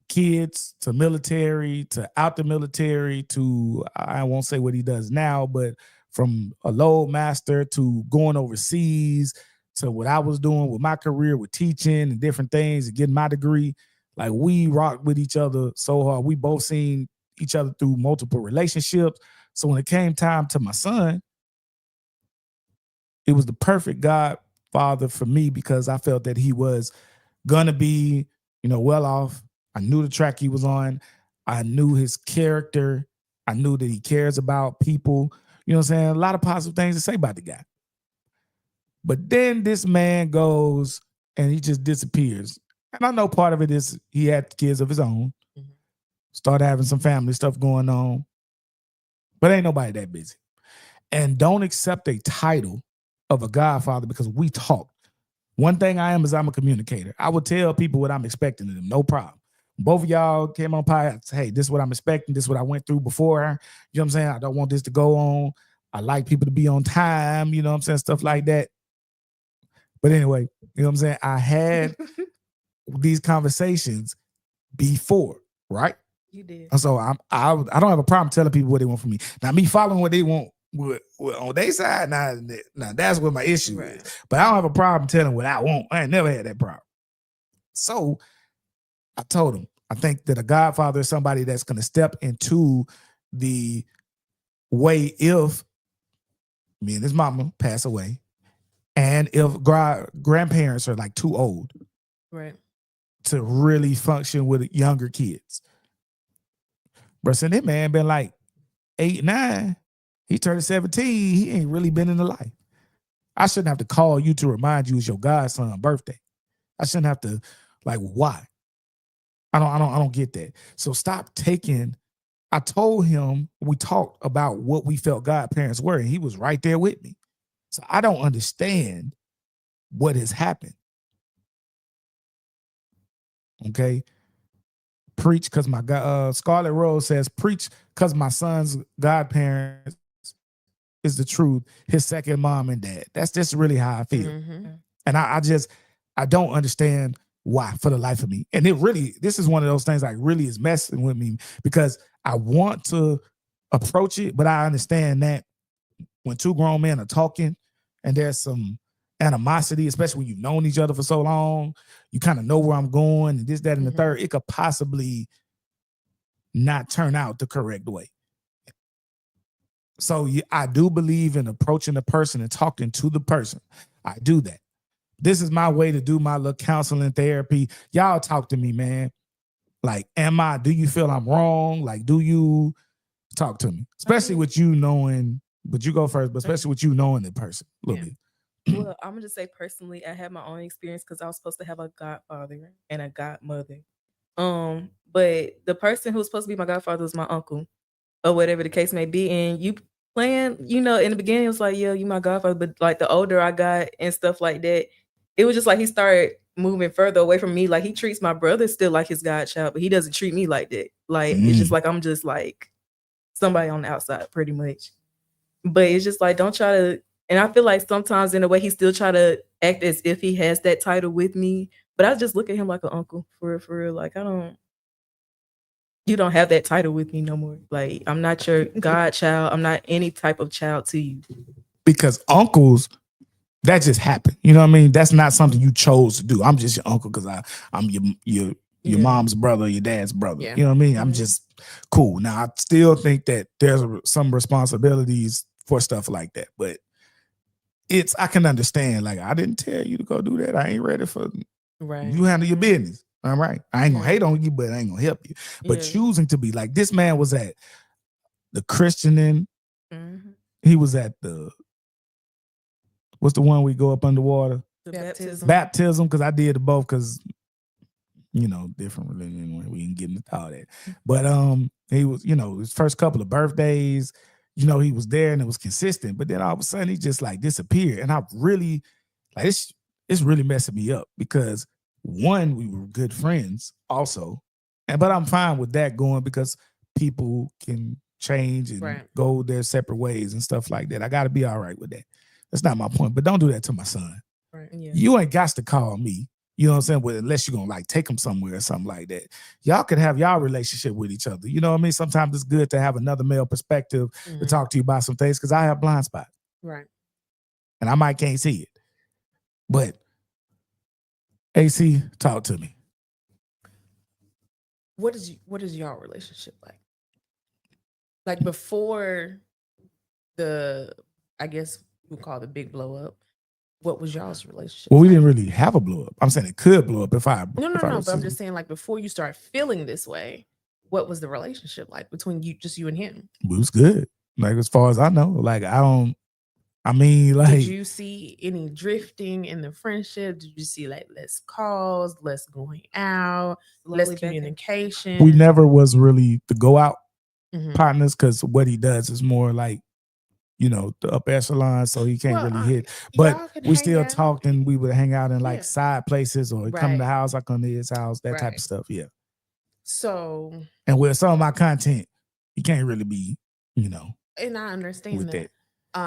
kids to military to out the military to, I won't say what he does now, but from a load master to going overseas to what I was doing with my career with teaching and different things and getting my degree. Like we rocked with each other so hard. We both seen each other through multiple relationships. So when it came time to my son, it was the perfect godfather for me because I felt that he was gonna be, well off. I knew the track he was on. I knew his character. I knew that he cares about people. You know what I'm saying? A lot of positive things to say about the guy. But then this man goes and he just disappears. And I know part of it is he had kids of his own, started having some family stuff going on, but ain't nobody that busy. And don't accept a title of a godfather because we talk. One thing I am is I'm a communicator. I would tell people what I'm expecting of them, no problem. Both of y'all came on podcast, hey, this is what I'm expecting. This is what I went through before. You know what I'm saying? I don't want this to go on. I like people to be on time, you know what I'm saying? Stuff like that. But anyway, you know what I'm saying? I had these conversations before, right? You did. And so I don't have a problem telling people what they want from me. Now, me following what they want on their side, now that's what my issue is. But I don't have a problem telling what I want. I ain't never had that problem. So I told him, I think that a godfather is somebody that's going to step into the way if me and his mama pass away, and if grandparents are like too old, right, to really function with younger kids. Bro, so that man been like 8, 9. He turned 17. He ain't really been in the life. I shouldn't have to call you to remind you it's your godson's birthday. I shouldn't have to, like, why? I don't get that. So stop taking. I told him, we talked about what we felt godparents were, and he was right there with me. So I don't understand what has happened. Okay. Preach because my God, Scarlet Rose says, preach because my son's godparents is the truth. His second mom and dad. That's just really how I feel. And I don't understand why for the life of me. And this is one of those things like really is messing with me because I want to approach it, but I understand that when two grown men are talking and there's some animosity, especially when you've known each other for so long, you kind of know where I'm going and this, that, and the third, it could possibly not turn out the correct way. So I do believe in approaching the person and talking to the person. I do that. This is my way to do my little counseling therapy. Y'all talk to me, man. Like, do you feel I'm wrong? Like, do you talk to me? Especially with you knowing, but you go first, but especially with you knowing the person a little bit. Well, I'm gonna just say personally, I had my own experience because I was supposed to have a godfather and a godmother. But the person who's supposed to be my godfather was my uncle, or whatever the case may be. And you plan, in the beginning, it was like, yeah, you my godfather. But like the older I got and stuff like that, it was just like he started moving further away from me. Like he treats my brother still like his godchild, but he doesn't treat me like that. Like it's just like I'm just like somebody on the outside, pretty much. But it's just like don't try to. And I feel like sometimes in a way he still try to act as if he has that title with me. But I just look at him like an uncle for real. Like you don't have that title with me no more. Like I'm not your godchild. I'm not any type of child to you. Because uncles, that just happened. You know what I mean? That's not something you chose to do. I'm just your uncle because I'm your mom's brother, your dad's brother. Yeah. You know what I mean? I'm just cool. Now I still think that there's some responsibilities for stuff like that, but I can understand. Like I didn't tell you to go do that. I ain't ready for you handle your business. All right. I ain't gonna hate on you, but I ain't gonna help you. But choosing to be like this man was at the Christianing. He was at what's the one we go up underwater? The baptism. Baptism, because I did both because different religion. We didn't get into all that. But he was, his first couple of birthdays, he was there and it was consistent. But then all of a sudden he just like disappeared. And I really like it's really messing me up because one, we were good friends also. But I'm fine with that going because people can change and go their separate ways and stuff like that. I got to be all right with that. That's not my point. But don't do that to my son. Right. Yeah. You ain't got to call me. You know what I'm saying? Well, unless you're going to like take him somewhere or something like that. Y'all could have y'all relationship with each other. You know what I mean? Sometimes it's good to have another male perspective to talk to you about some things because I have blind spots. Right. And I might can't see it. But AC, talk to me. what is your relationship like? Like before the, I guess we call the big blow up. What was y'all's relationship? Well, we like? didn't really have a blow up. I'm saying it could blow up if I. No. was But I'm just saying, like before you start feeling this way, what was the relationship like between you and him? It was good. Like as far as I know, like I mean, like, did you see any drifting in the friendship? Did you see like less calls, less going out, less Slowly back in. communication? we never was really the go out Mhm. partners because what he does is more like, you know, the upper echelon, so he can't really hit. But y'all could we hang still out. talked and we would hang out in like Yeah. side places or he'd come to the Right. house, I come to his house, that type Right. of stuff. Yeah. So, And with some of my content, you can't really be, you know, and I understand with that.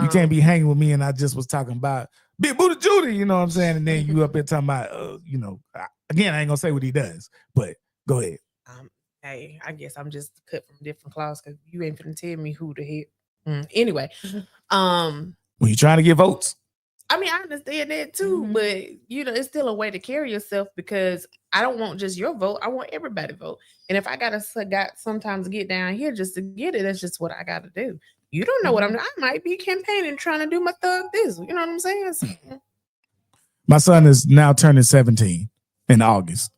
You can't be hanging with me and I just was talking about Big Booty Judy, you know what I'm saying? And then you up here talking about, you know, again, I ain't gonna say what he does, but go ahead. Hey, I guess I'm just cut from different cloths because you ain't finna tell me who the hell. Anyway, when you're trying to get votes. I mean, I understand that too, but you know, it's still a way to carry yourself because I don't want just your vote. I want everybody vote. And if I got sometimes get down here just to get it, that's just what I got to do. You don't know what I might be campaigning, trying to do my thug this. You know what I'm saying? So, my son is now turning 17 in August.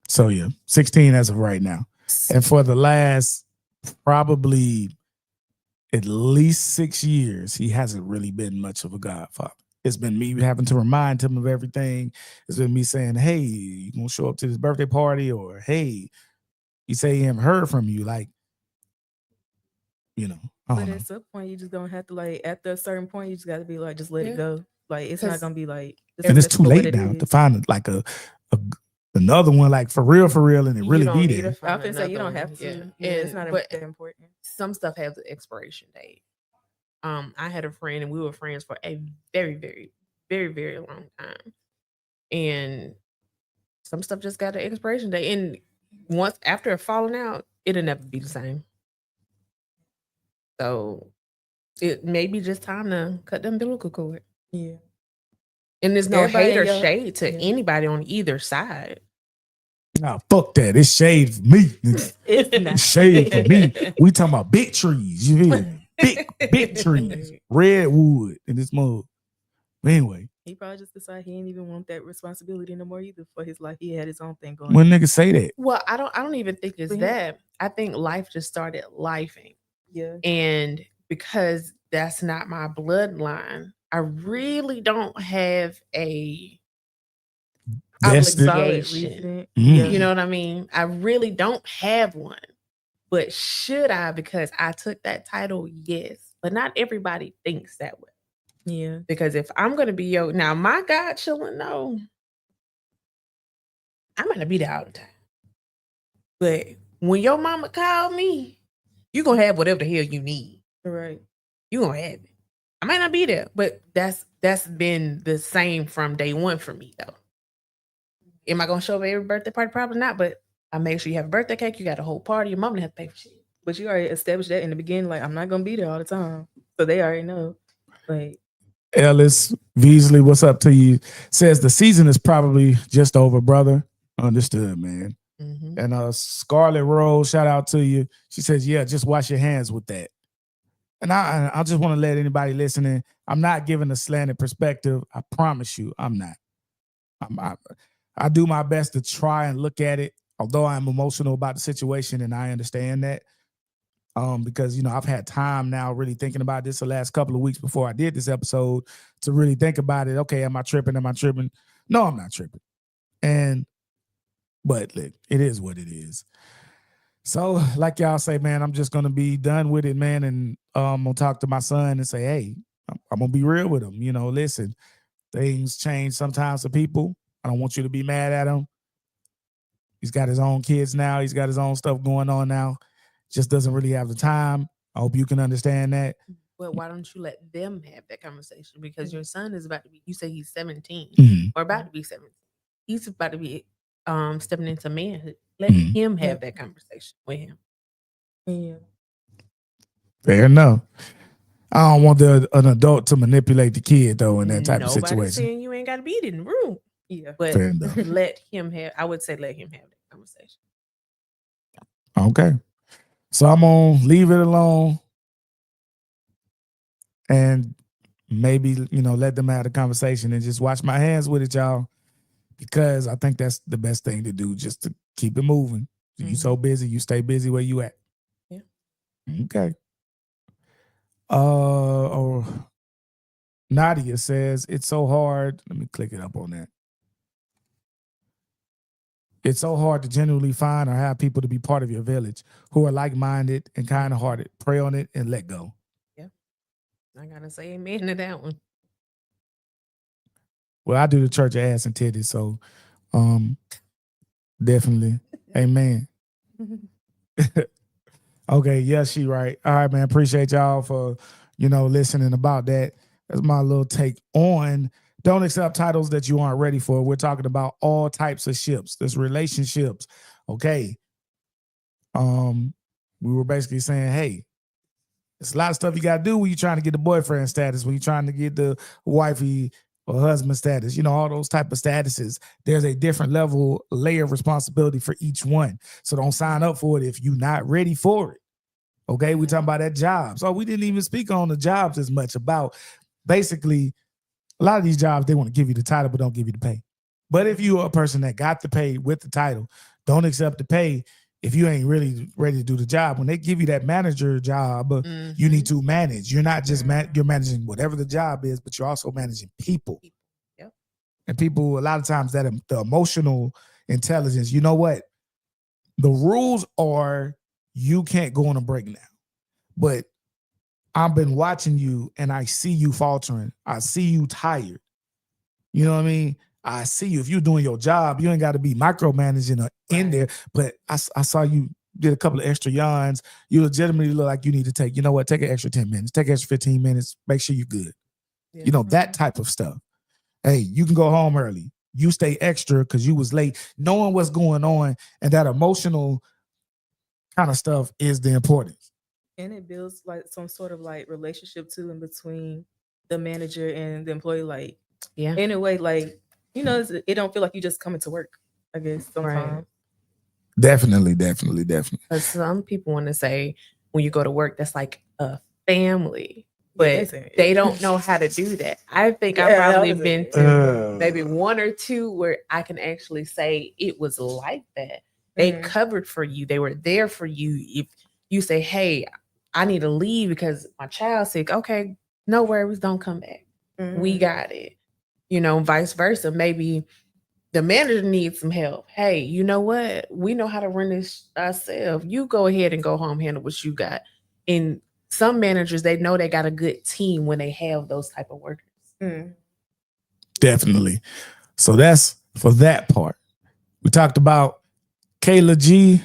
So yeah, 16 as of right now. And for the last probably at least 6 years, he hasn't really been much of a godfather. It's been me having to remind him of everything. It's been me saying, hey, you gonna show up to this birthday party? Or hey, you say he haven't heard from you. Like, you know, But at some point, you just gonna have to, like, after a certain point, you just got to be like, just let it go. Like, it's not gonna be like, and it's too late now to find like another one, like for real, and it really be there. I often say you don't have to. Yeah, it's not that important. Some stuff has an expiration date. I had a friend and we were friends for a very, very, very, very long time. And some stuff just got an expiration date. And once after a falling out, it'll never be the same. So it may be just time to cut the umbilical cord. Yeah. And there's no hate or shade to anybody on either side. Nah, fuck that. It's shade for me. It's not shade for me. We talking about big trees. You hear? Big trees. Redwood in this mug. Anyway. He probably just decided he didn't even want that responsibility no more either for his life. He had his own thing going. When niggas say that. Well, I don't even think it's that. I think life just started lifing. Yeah. And because that's not my bloodline, I really don't have a obligation. You know what I mean? I really don't have one. But should I? Because I took that title, yes. But not everybody thinks that way. Yeah. Because if I'm going to be now my godchildren know I'm going to be there all the time. But when your mama call me, you're going to have whatever the hell you need. Right. You're going to have it. I might not be there, but that's been the same from day one for me, though. Am I going to show up at every birthday party? Probably not, but I make sure you have a birthday cake, you got a whole party, your mom didn't have to pay for shit. But you already established that in the beginning, like, I'm not going to be there all the time. So they already know. Like, Ellis Beasley, what's up to you? Says the season is probably just over, brother. Understood, man. And Scarlet Rose, shout out to you. She says, yeah, just wash your hands with that. And I just want to let anybody listening, I'm not giving a slanted perspective. I promise you, I'm not. I do my best to try and look at it, although I'm emotional about the situation, and I understand that. Because, you know, I've had time now really thinking about this the last couple of weeks before I did this episode to really think about it. Okay, am I tripping? Am I tripping? No, I'm not tripping. But look, it is what it is. So, like y'all say, man, I'm just gonna be done with it, man, and I'm gonna talk to my son and say, hey, I'm gonna be real with him. You know, listen, things change sometimes for people. I don't want you to be mad at him. He's got his own kids now. He's got his own stuff going on now. Just doesn't really have the time. I hope you can understand that. Well, why don't you let them have that conversation? Because your son is about to be, you say he's 17 or about to be 17. He's about to be stepping into manhood. Let him have that conversation with him. Yeah. Fair enough. I don't want an adult to manipulate the kid though in that type of situation. Nobody's saying you ain't got to be in the room. Yeah. But let him have, I would say let him have that conversation. Okay. So I'm gonna leave it alone and maybe, let them have a conversation and just wash my hands with it, y'all. Because I think that's the best thing to do, just to keep it moving. You so busy, you stay busy where you at. Yeah. Okay. Or Nadia says it's so hard. Let me click it up on that. It's so hard to genuinely find or have people to be part of your village who are like-minded and kind-hearted. Pray on it and let go. Yeah. I gotta say amen to that one. Well, I do the church of ass and titties, so definitely. Amen. Okay, yes, she right. All right, man. Appreciate y'all for, listening about that. That's my little take on don't accept titles that you aren't ready for. We're talking about all types of ships. There's relationships. Okay. We were basically saying, hey, there's a lot of stuff you gotta do when you're trying to get the boyfriend status, when you're trying to get the wifey or husband status, all those type of statuses. There's a different level, layer of responsibility for each one. So don't sign up for it if you're not ready for it. Okay, we talking about that job. So we didn't even speak on the jobs as much about basically a lot of these jobs, they want to give you the title, but don't give you the pay. But if you're a person that got the pay with the title, don't accept the pay if you ain't really ready to do the job. When they give you that manager job, you need to manage. You're not just you're managing whatever the job is, but you're also managing people. Yep. And people, a lot of times, that the emotional intelligence, you know what? The rules are you can't go on a break now. But I've been watching you and I see you faltering. I see you tired. You know what I mean? I see you. If you're doing your job, you ain't got to be micromanaging or in there. But I saw you did a couple of extra yawns. You legitimately look like you need to take an extra 10 minutes, take an extra 15 minutes, make sure you're good. Yeah. That type of stuff. Hey, you can go home early. You stay extra because you was late, knowing what's going on, and that emotional kind of stuff is the importance. And it builds like some sort of like relationship too in between the manager and the employee. Like, in a way, like, it don't feel like you just coming to work, I guess, sometimes. Right. Definitely. Because some people want to say when you go to work, that's like a family. But they don't know how to do that. I think I've probably been to maybe one or two where I can actually say it was like that. They covered for you. They were there for you. If you say, hey, I need to leave because my child's sick. Okay, no worries. Don't come back. We got it. Vice versa. Maybe the manager needs some help. Hey, you know what? We know how to run this ourselves. You go ahead and go home, handle what you got. And some managers, they know they got a good team when they have those type of workers. Definitely. So that's for that part. We talked about Kayleigh G.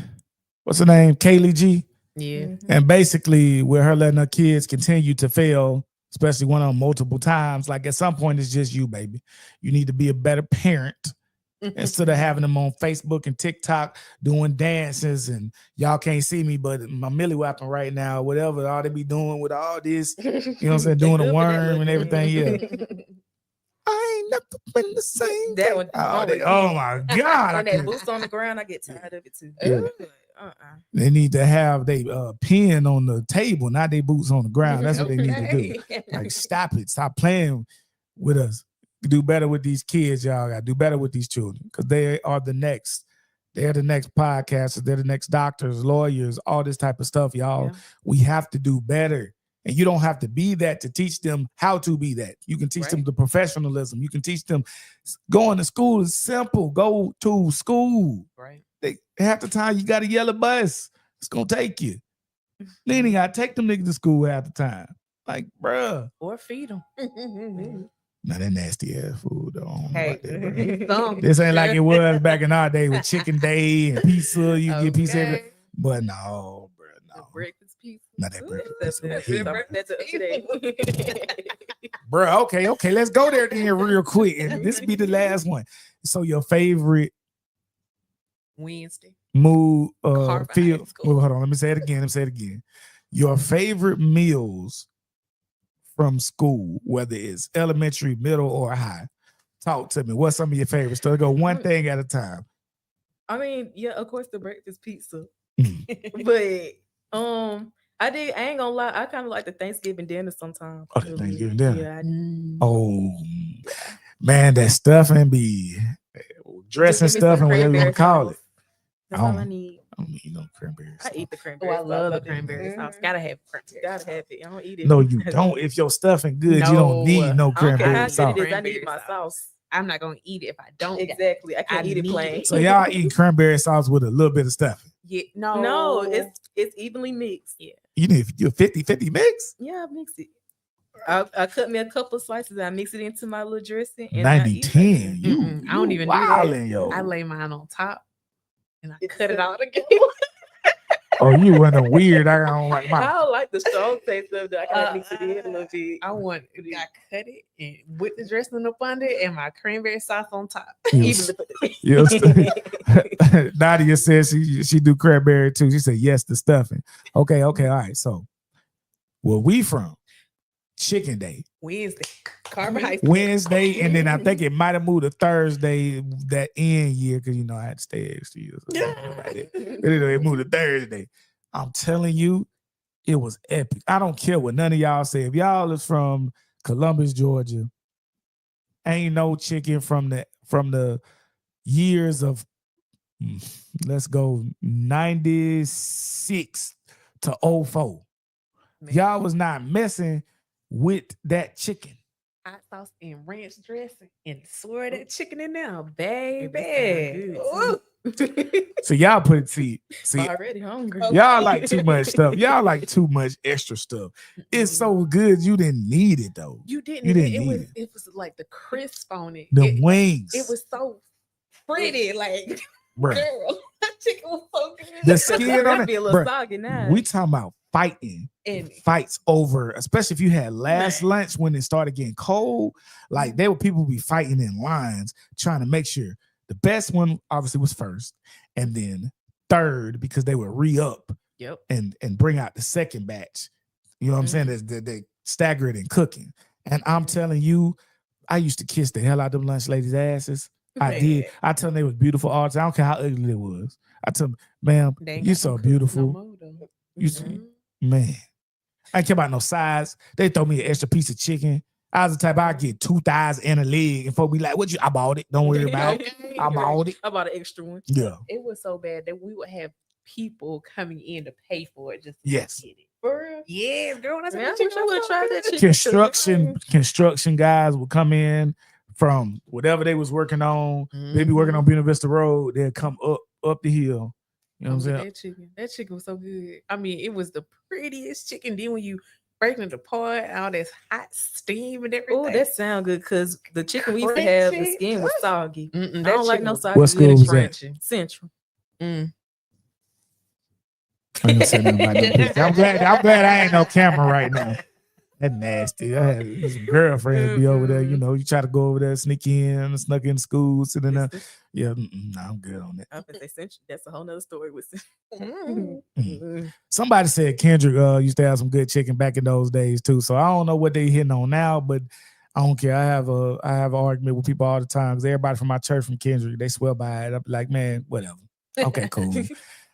What's her name? Kayleigh G. Yeah. And basically, with her letting her kids continue to fail, especially one of them multiple times, like at some point, it's just you, baby. You need to be a better parent. Instead of having them on Facebook and TikTok doing dances, and y'all can't see me, but my millie whopping right now, whatever, all they be doing with all this, you know what I'm saying, doing a worm and everything, yeah. I ain't never been the same. That one. Oh my God. And that boots on the ground, I get tired of it too. Yeah. They need to have they pen on the table, not they boots on the ground. That's what they need to do. Like, stop it. Stop playing with us. Do better with these kids, y'all. Gotta do better with these children because they are the next. They're the next podcasters. They're the next doctors, lawyers, all this type of stuff, y'all. Yeah. We have to do better. And you don't have to be that to teach them how to be that. You can teach them the professionalism. You can teach them going to school is simple. Go to school. Right. Half the time you got a yellow bus. It's going to take you. Then you got to take them niggas to school half the time. Like, bruh. Or feed them. Now that nasty ass food though. Hey, this ain't like it was back in our day with chicken day and pizza. You get pizza every, but no, bro, no. The breakfast pizza. Not that breakfast pizza. Bro, okay, let's go there then real quick. And this be the last one. So your favorite Wednesday mood feel. Well, hold on, let me say it again. Your favorite meals from school, whether it's elementary, middle, or high. Talk to me. What's some of your favorites? So go one thing at a time. I mean, yeah, of course, the breakfast pizza. But I ain't gonna lie, I kind of like the Thanksgiving dinner sometimes. Oh, the Thanksgiving dinner. Yeah, Oh yeah. man, that stuffing be dressing Just give me some stuffing, whatever you want cranberry to call sauce. it. That's all I need. I don't need no cranberry I sauce. eat the Oh, cranberry I sauce. love the out there. cranberry sauce. Mhm. Gotta have cranberry Gotta sauce. have it. I don't eat it. No, you don't. If your stuffing good, you don't need no No, I don't care cranberry how sauce. good it is. I need Cranberry my sauce. sauce. I'm not gonna eat it if I don't. Exactly. I can't eat it need plain. So y'all eat cranberry sauce with a little bit of stuffing. Yeah, No, it's evenly mixed. Yeah. You need to do a 50-50 mix? Yeah, I mix it. I cut me a couple of slices. I mix it into my little dressing, and I eat it like 90-10. that. You, I don't even do that. wildin', yo. I lay mine on top and I It's cut it so- all together. Oh, you running weird. I don't like I my. don't like the strong taste of it. I gotta mix it in a little bit. I cut it and with the dressing up under it and my cranberry sauce on top. Yes. Even Nadia says she do cranberry too. She said yes to stuffing. Okay, all right. So where we from? Chicken Day. Wednesday. Carbohydrate. Wednesday, and then I think it might have moved to Thursday that end year because you know I had to stay extra years. But anyway, it moved to Thursday. I'm telling you, it was epic. I don't care what none of y'all say. If y'all is from Columbus, Georgia, ain't no chicken from the years of let's go 96 to 04. Man. Y'all was not messing with that chicken. Hot sauce and ranch dressing and swirl that chicken in there, baby. It Ooh. So y'all put see already hungry. y'all like too much stuff. Y'all like too much extra stuff. It's so good you didn't need it though. You didn't. You didn't it need was it. it was like the crisp on it. The it, wings. it was so pretty. Like bruh. girl, that chicken was so good. The skin on it. Be a little Bruh, soggy now. we talking about fighting. And Fights over, especially if you had last lunch when it started getting cold. Like there were people be fighting in lines trying to make sure the best one obviously was first, and then third because they would re-up yep. and bring out the second batch. You know what I'm saying? They stagger it in cooking. And I'm telling you, I used to kiss the hell out of them lunch ladies' asses. I did. I tell them they was beautiful all the time. I don't care how ugly it was. I tell them, ma'am, you so beautiful. Man. I ain't care about no size. They throw me an extra piece of chicken. I was the type I get 2 thighs and a leg, and folks be like, "What you? I bought it. Don't worry about it. I bought it. I bought an extra one." Yeah. It was so bad that we would have people coming in to pay for it just to Yes. get it. For real? Yeah, girl. That's Man, I what wish I would have tried that chicken. Construction guys would come in from whatever they was working on. They be working on Buena Vista Road. They'd come up the hill. You know what I'm saying? That chicken was so good. I mean, it was the prettiest chicken. Then when you break it apart, all this hot steam and everything. Oh, that sound good because the chicken we used to have, the skin was soggy. I don't like no soggy. What school was that? Central. I ain't gonna say nothing about that picture. I'm glad I ain't no camera right now. That's nasty. I had some girlfriends be over there. You know, you try to go over there, sneak in, snuck in school, sitting there. Yeah, I'm good on that. I would say Central. That's a whole nother story with Somebody said Kendrick used to have some good chicken back in those days too. So I don't know what they hitting on now, but I don't care. I have an argument with people all the time because everybody from my church from Kendrick, they swear by it. I'm like, man, whatever. Okay, cool.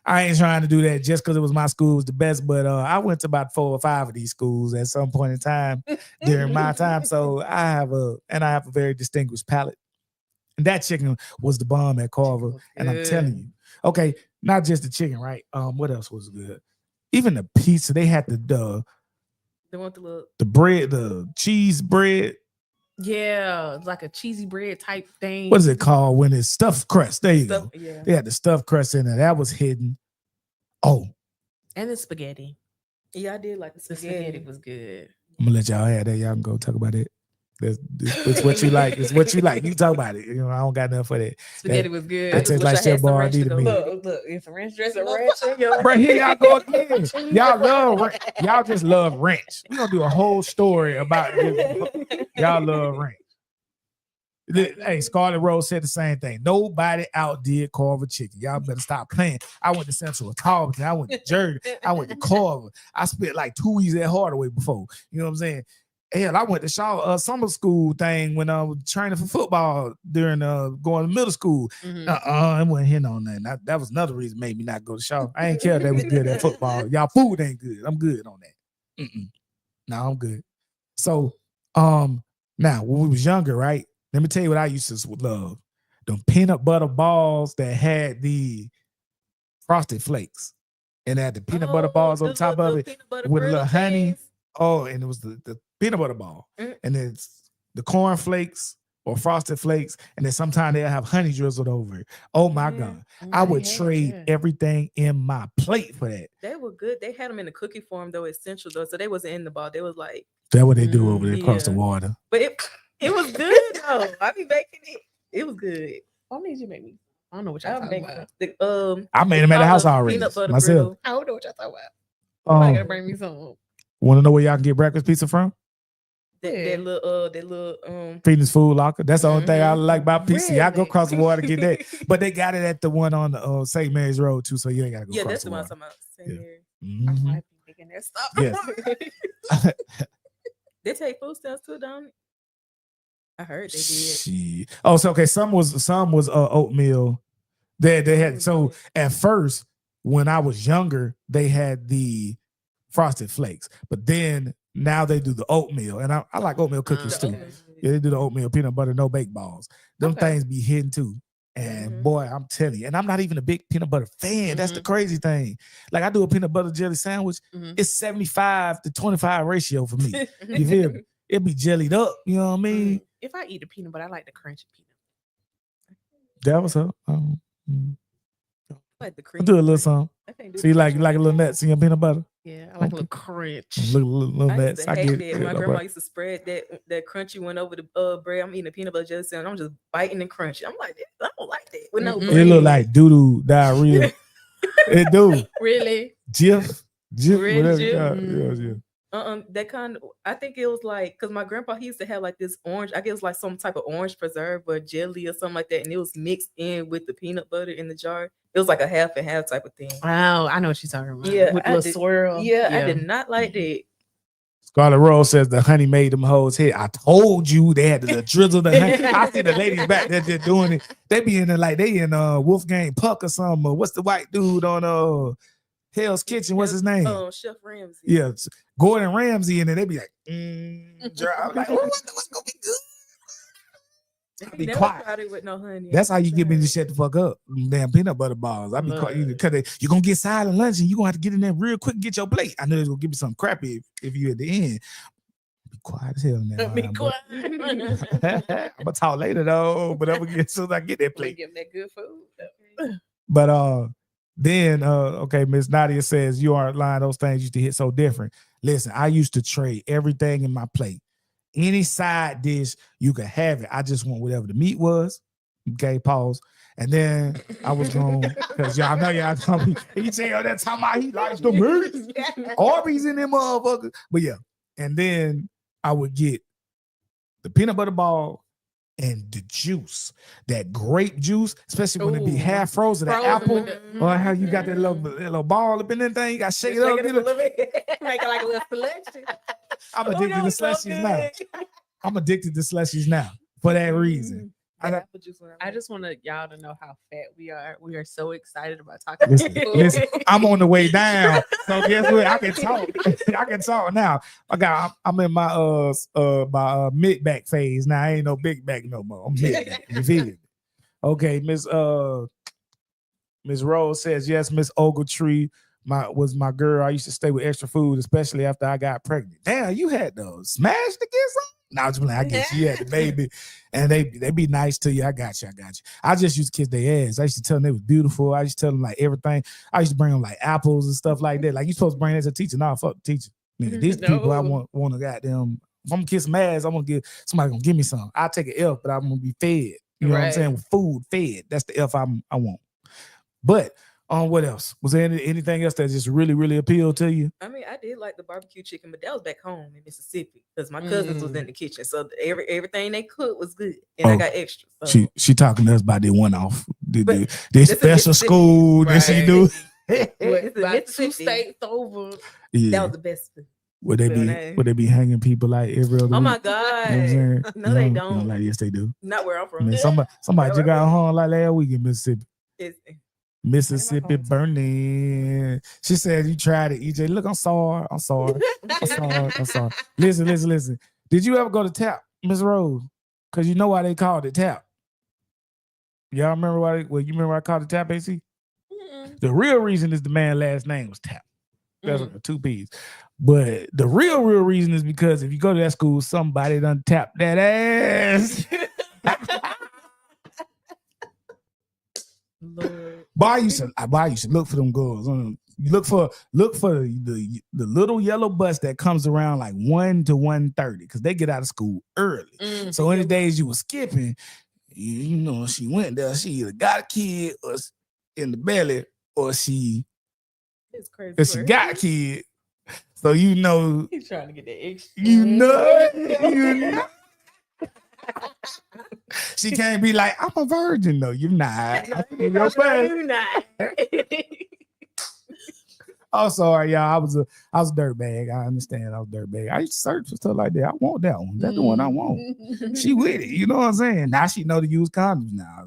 I ain't trying to do that just because it was my school was the best, but I went to about 4 or 5 of these schools at some point in time during my time. So I have a very distinguished palate. And that chicken was the bomb at Carver. And I'm telling you, okay, not just the chicken, right? What else was good? Even the pizza, they had the bread, the cheese bread. Yeah, like a cheesy bread type thing. What is it called when it's stuffed crust? There you go. Yeah. They had the stuffed crust in there. That was hidden. Oh. And the spaghetti. Yeah, I did like the spaghetti. The spaghetti was good. I'm gonna let y'all have that. Y'all can go talk about it. It's what you like. It's what you like. You talk about it. You know, I don't got nothing for that. Spaghetti was good. That tastes like Chef Boyardee to me. Look, it's a ranch dressing. Right here, y'all go again. Y'all just love ranch. We're gonna do a whole story about this. Y'all love ranch. Hey, Scarlet Rose said the same thing. Nobody outdid Carver chicken. Y'all better stop playing. I went to Central Tarleton. I went to Jersey. I went to Carver. I spent like 2 weeks at Hardaway before. You know what I'm saying? Hell, I went to summer school thing when I was training for football during going to middle school. I wasn't hitting on that. That was another reason made me not go to Shaw. I ain't care if they was good at football. Y'all food ain't good. I'm good on that. No, I'm good. So, now when we was younger, right? Let me tell you what I used to love: them peanut butter balls that had the frosted flakes, and had the peanut butter balls on top of it with a little honey. Oh, and it was the peanut butter ball, and it's the corn flakes or frosted flakes, and then sometimes they'll have honey drizzled over it. Oh my God. I would trade everything in my plate for that. They were good. They had them in the cookie form though, essential though. So they wasn't in the ball. They was like that's what they do over there across the water. But it was good though. I be making it. It was good. What made you make me? I don't know what y'all talking about. I made them at the house already myself. Griddle. I don't know what y'all talking about. I gotta bring me some. Want to know where y'all can get breakfast pizza from? That little Fitness Food Locker. That's the only thing I like about PC. Really? I go across the water to get that, but they got it at the one on the St. Mary's Road too, so you ain't gotta go. Yeah, across that's the one water. I'm talking about. St. Mary's. I might be making that stuff. Yes. They take food stamps too, don't it? I heard they did. Oh, so okay. Some was oatmeal. They had so at first when I was younger they had the frosted flakes, but then now they do the oatmeal, and I like oatmeal cookies too. Yeah, they do the oatmeal peanut butter no bake balls. Them things be hidden too. And boy, I'm telling you, and I'm not even a big peanut butter fan. That's the crazy thing. Like I do a peanut butter jelly sandwich, it's 75 to 25 ratio for me. You feel me? It be jellied up. You know what I mean? If I eat a peanut butter, I like the crunchy peanut. That was up. Like the cream. I'll do a little something. So you like a little nuts in your peanut butter? Yeah, I like a little crunch. Little nuts. I get it. My grandma used to spread that crunchy one over the bread. I'm eating a peanut butter jelly sandwich. I'm just biting and crunching. I'm like, I don't like that. With no bread. It look like doo-doo diarrhea. It do. Really? Jif, whatever. Yeah. That kind of, I think it was like, because my grandpa, he used to have like this orange, I guess it was like some type of orange preserve or jelly or something like that, and it was mixed in with the peanut butter in the jar. It was like a half and half type of thing. Oh, I know what you're talking about. Yeah, with a little swirl. Yeah, I did not like that. Scarlet Rose says the honey made them hoes hit. I told you they had to drizzle the honey. I see the ladies back there just doing it. They be in there like they in Wolfgang Puck or something. Or what's the white dude on Hell's Kitchen? What's his name? Chef Ramsay. Yeah, Gordon Ramsay, and then they be like, I'm like, what's gonna be good? I be quiet. With no honey. That's how you get me to shut the fuck up. Damn peanut butter balls. I be quiet because you're gonna get silent lunch and you're gonna have to get in there real quick and get your plate. I know it's gonna give me something crappy if you at the end. Be quiet as hell now. Be quiet. I'm gonna talk later though, but I'm gonna get as soon as I get that plate. Give them that good food. But then okay, Miss Nadia says you aren't lying. Those things used to hit so different. Listen, I used to trade everything in my plate. Any side dish, you could have it. I just want whatever the meat was. Okay, pause. And then I was going, because y'all know y'all told me, he said, that time he likes the meat. Arby's in them motherfuckers. But yeah, and then I would get the peanut butter ball and the juice, that grape juice, especially when it be half frozen, that apple, or how you got that little ball up in that thing, you got to shake it up. Make it like a little selection. I'm addicted to slushies now. I'm addicted to slushies now for that reason. I just want y'all to know how fat we are. We are so excited about talking about food. Listen, I'm on the way down. So guess what? I can talk. I can talk now. I'm in my mid back phase now. I ain't no big back no more. I'm mid back. You feel it? Okay, Miss Rose says yes. Miss Ogletree was my girl. I used to stay with extra food, especially after I got pregnant. Damn, you had those smash to get some. Now I get you had the baby, and they be nice to you. I got you. I just used to kiss their ass. I used to tell them they was beautiful. I used to tell them like everything. I used to bring them like apples and stuff like that. Like you supposed to bring that as a teacher. Nah, fuck the teacher. Nigga, these people I want to goddamn. If I'm gonna kiss my ass, I'm gonna give somebody gonna give me some. I'll take an F, but I'm gonna be fed. You know what I'm saying? Food fed. That's the F I want. But what else? Was there anything else that just really, really appealed to you? I mean, I did like the barbecue chicken, but that was back home in Mississippi because my cousins was in the kitchen, so everything they cooked was good, and I got extra. So. She talking to us about the one-off, this special school that she do. About 2 states over. Yeah. That was the best food. Would they be hanging people like every other Oh week? my God. You know what I'm saying? No, they You don't. know, like, yes, they do. Not where I'm I from. mean, somebody just got home like last week in Mississippi. Mississippi burning. She said, you tried it, EJ. Look, I'm sorry. Listen. Did you ever go to TAP, Miss Rose? Because you know why they called it TAP. Y'all remember why? You remember why I called it TAP, AC? The real reason is the man's last name was TAP. That's two P's. But the real reason is because if you go to that school, somebody done tap that ass. Lord. Boy, I used to look for them girls. You look for the little yellow bus that comes around like 1 to 1:30 because they get out of school early. So any days you were skipping, you know, she went there. She either got a kid or in the belly, or she got a kid. So you know, he's trying to get that extra. You know. She can't be like, I'm a virgin. No, you're not. You're not. Oh, sorry, y'all. I was a dirtbag. I understand. I was a dirtbag. I used to search for stuff like that. I want that one. That's the one I want. She with it. You know what I'm saying? Now she know to use condoms now.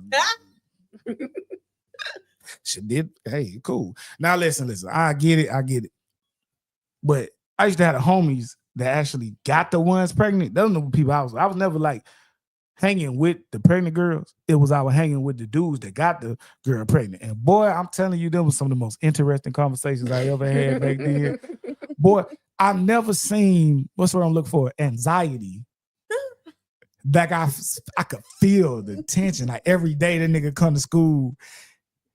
She did. Hey, cool. Now listen. I get it. But I used to have the homies that actually got the ones pregnant. Those are the people I was never like hanging with the pregnant girls. I was hanging with the dudes that got the girl pregnant. And boy, I'm telling you, them was some of the most interesting conversations I ever had back then. Boy, I've never seen, what's what I'm looking for? Anxiety. Like I could feel the tension. Like every day that nigga come to school,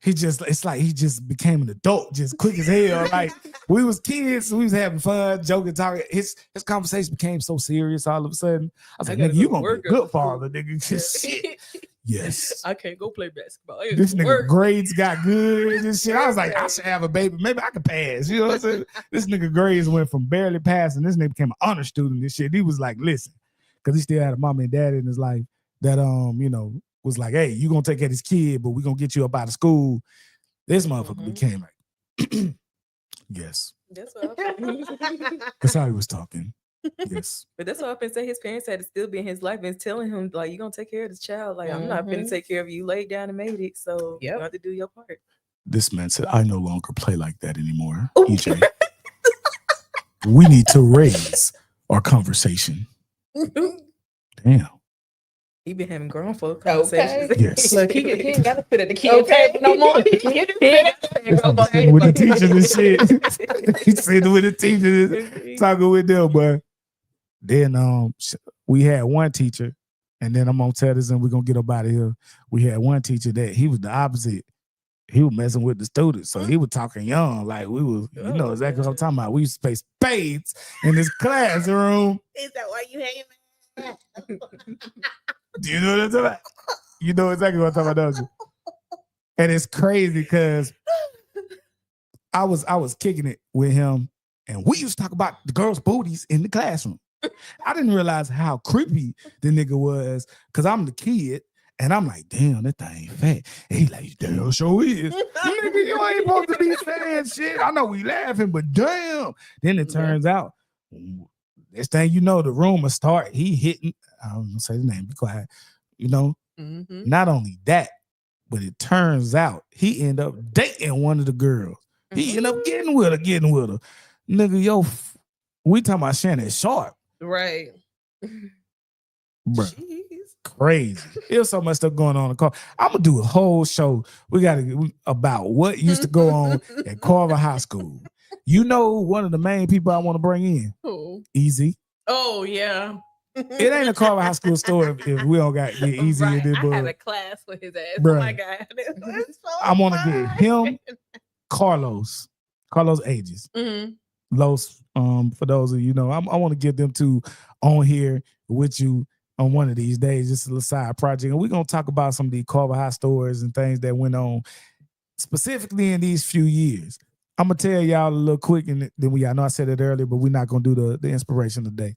it's like he just became an adult, just quick as hell. Like we was kids, we was having fun, joking, talking. His conversation became so serious all of a sudden. I was like, nigga, you gonna be a good father, nigga. Shit. Yes. I can't go play basketball. This nigga grades got good and shit. I was like, I should have a baby. Maybe I could pass. You know what I'm saying? This nigga grades went from barely passing. This nigga became an honor student and shit. He was like, listen, because he still had a mom and dad in his life that you know, was like, hey, you gonna take care of this kid, but we gonna get you up out of school. This motherfucker became like, yes. That's what That's how he was talking. Yes. But that's what I've been saying. His parents had to still be in his life and telling him, like, you're gonna take care of this child. Like, I'm not gonna take care of you. Laid down and made it. So you have to do your part. This man said, I no longer play like that anymore. EJ. We need to raise our conversation. Damn. He been having grown folk conversations. Okay. Yes. Look, he ain't got to fit at the kid table no more. With the teachers and shit. He's sitting with the teachers, talking with them, but then we had one teacher, and then I'm gonna tell this and we're gonna get up out of here. We had one teacher that he was the opposite. He was messing with the students, so he was talking young, like we was, you know exactly what I'm talking about. We used to play spades in this classroom. Is that why you hate me? Do you know what I'm talking about? You know exactly what I'm talking about, don't you? And it's crazy because I was kicking it with him, and we used to talk about the girls' booties in the classroom. I didn't realize how creepy the nigga was because I'm the kid, and I'm like, damn, that thing fat. And he like, damn, sure is. Nigga, you ain't supposed to be saying shit. I know we laughing, but damn. Then it turns out, next thing you know, the rumor start. He hitting. I don't know, say the name. Be quiet. You know. Not only that, but it turns out he ended up dating one of the girls. He ended up getting with her. Nigga, we talking about Shannon Sharp. Right. Bro. Crazy. There's so much stuff going on in the car. I'm gonna do a whole show. We gotta about what used to go on at Carver High School. You know, one of the main people I want to bring in. Who? Easy. Oh yeah. It ain't a Carver High School story if we don't got get Easy in this. I had a class with his ass. Bruh. Oh my god. So I want to get him, Carlos Ages. Los, for those of you know, I want to get them two on here with you on one of these days, just a little side project. And we're going to talk about some of the Carver High stories and things that went on specifically in these few years. I'm going to tell y'all a little quick, and then I know I said it earlier, but we're not going to do the inspiration today.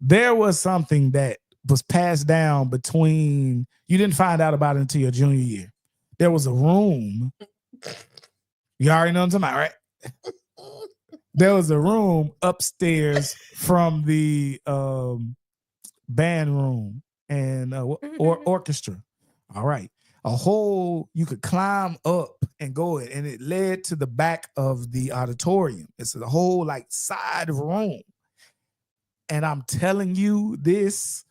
There was something that was passed down between, you didn't find out about it until your junior year. There was a room. You already know what I'm talking about, right? there was a room upstairs from the band room and orchestra. All right. A whole, you could climb up and go in, and it led to the back of the auditorium. It's a whole like side room. And I'm telling you this,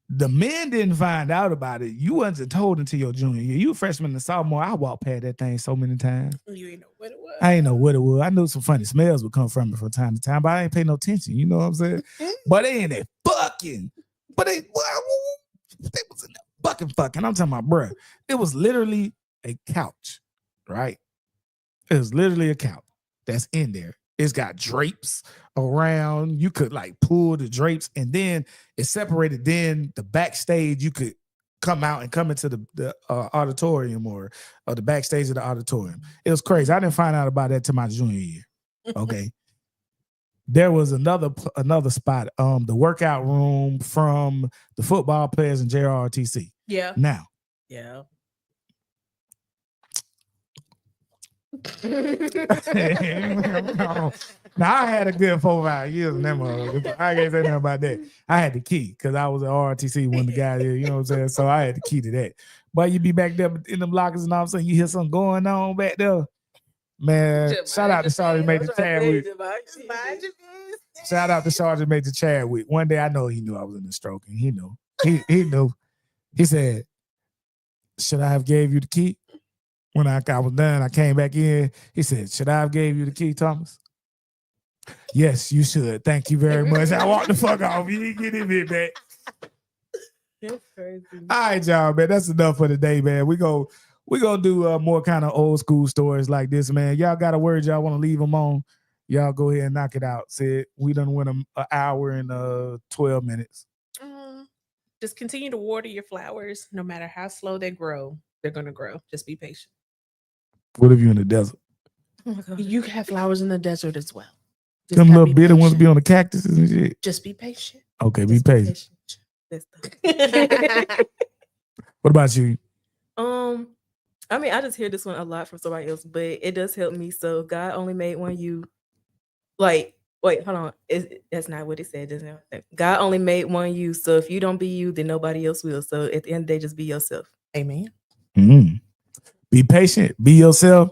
the men didn't find out about it. You wasn't told until your junior year. You a freshman and sophomore. I walked past that thing so many times. You ain't know what it was. I ain't know what it was. I knew some funny smells would come from it from time to time, but I ain't pay no attention. You know what I'm saying? But they in there fucking. But they was in there fucking. I'm talking about, bruh. It was literally a couch, right? It was literally a couch that's in there. It's got drapes around. You could like pull the drapes, and then it's separated. Then the backstage, you could come out and come into the auditorium or the backstage of the auditorium. It was crazy. I didn't find out about that till my junior year. Okay. There was another spot, the workout room from the football players in JROTC. Yeah. Now. Yeah. Now I had a good 4-5 years in them. I can't say nothing about that. I had the key because I was at ROTC when the guy there, you know what I'm saying? So I had the key to that. But you be back there in them lockers and all of a sudden you hear something going on back there. Man, shout out to Sergeant Major Chadwick. Shout out to Sergeant Major Chadwick. One day I know he knew I was in the stroke, and he knew. He knew. He said, "Should I have gave you the key?" When I was done, I came back in. He said, "Should I have gave you the key, Thomas?" "Yes, you should. Thank you very much." I walked the fuck off. You didn't get him in back. That's crazy. All right, y'all, man. That's enough for today, man. We gonna do more kind of old school stories like this, man. Y'all got a word y'all want to leave them on? Y'all go ahead and knock it out. Said we done went an hour and 12 minutes. Just continue to water your flowers. No matter how slow they grow, they're gonna grow. Just be patient. What if you in the desert? Oh my God. You can have flowers in the desert as well. Just Them gotta little be bitty ones patient. be on the cactuses and shit. Just be patient. Okay, be Just patient. That's the- What about you? I mean, I just hear this one a lot from somebody else, but it does help me. So God only made one you. Like, wait, hold on. That's not what it said. Doesn't it? God only made one you. So if you don't be you, then nobody else will. So at the end of the day, just be yourself. Amen. Be patient. Be yourself.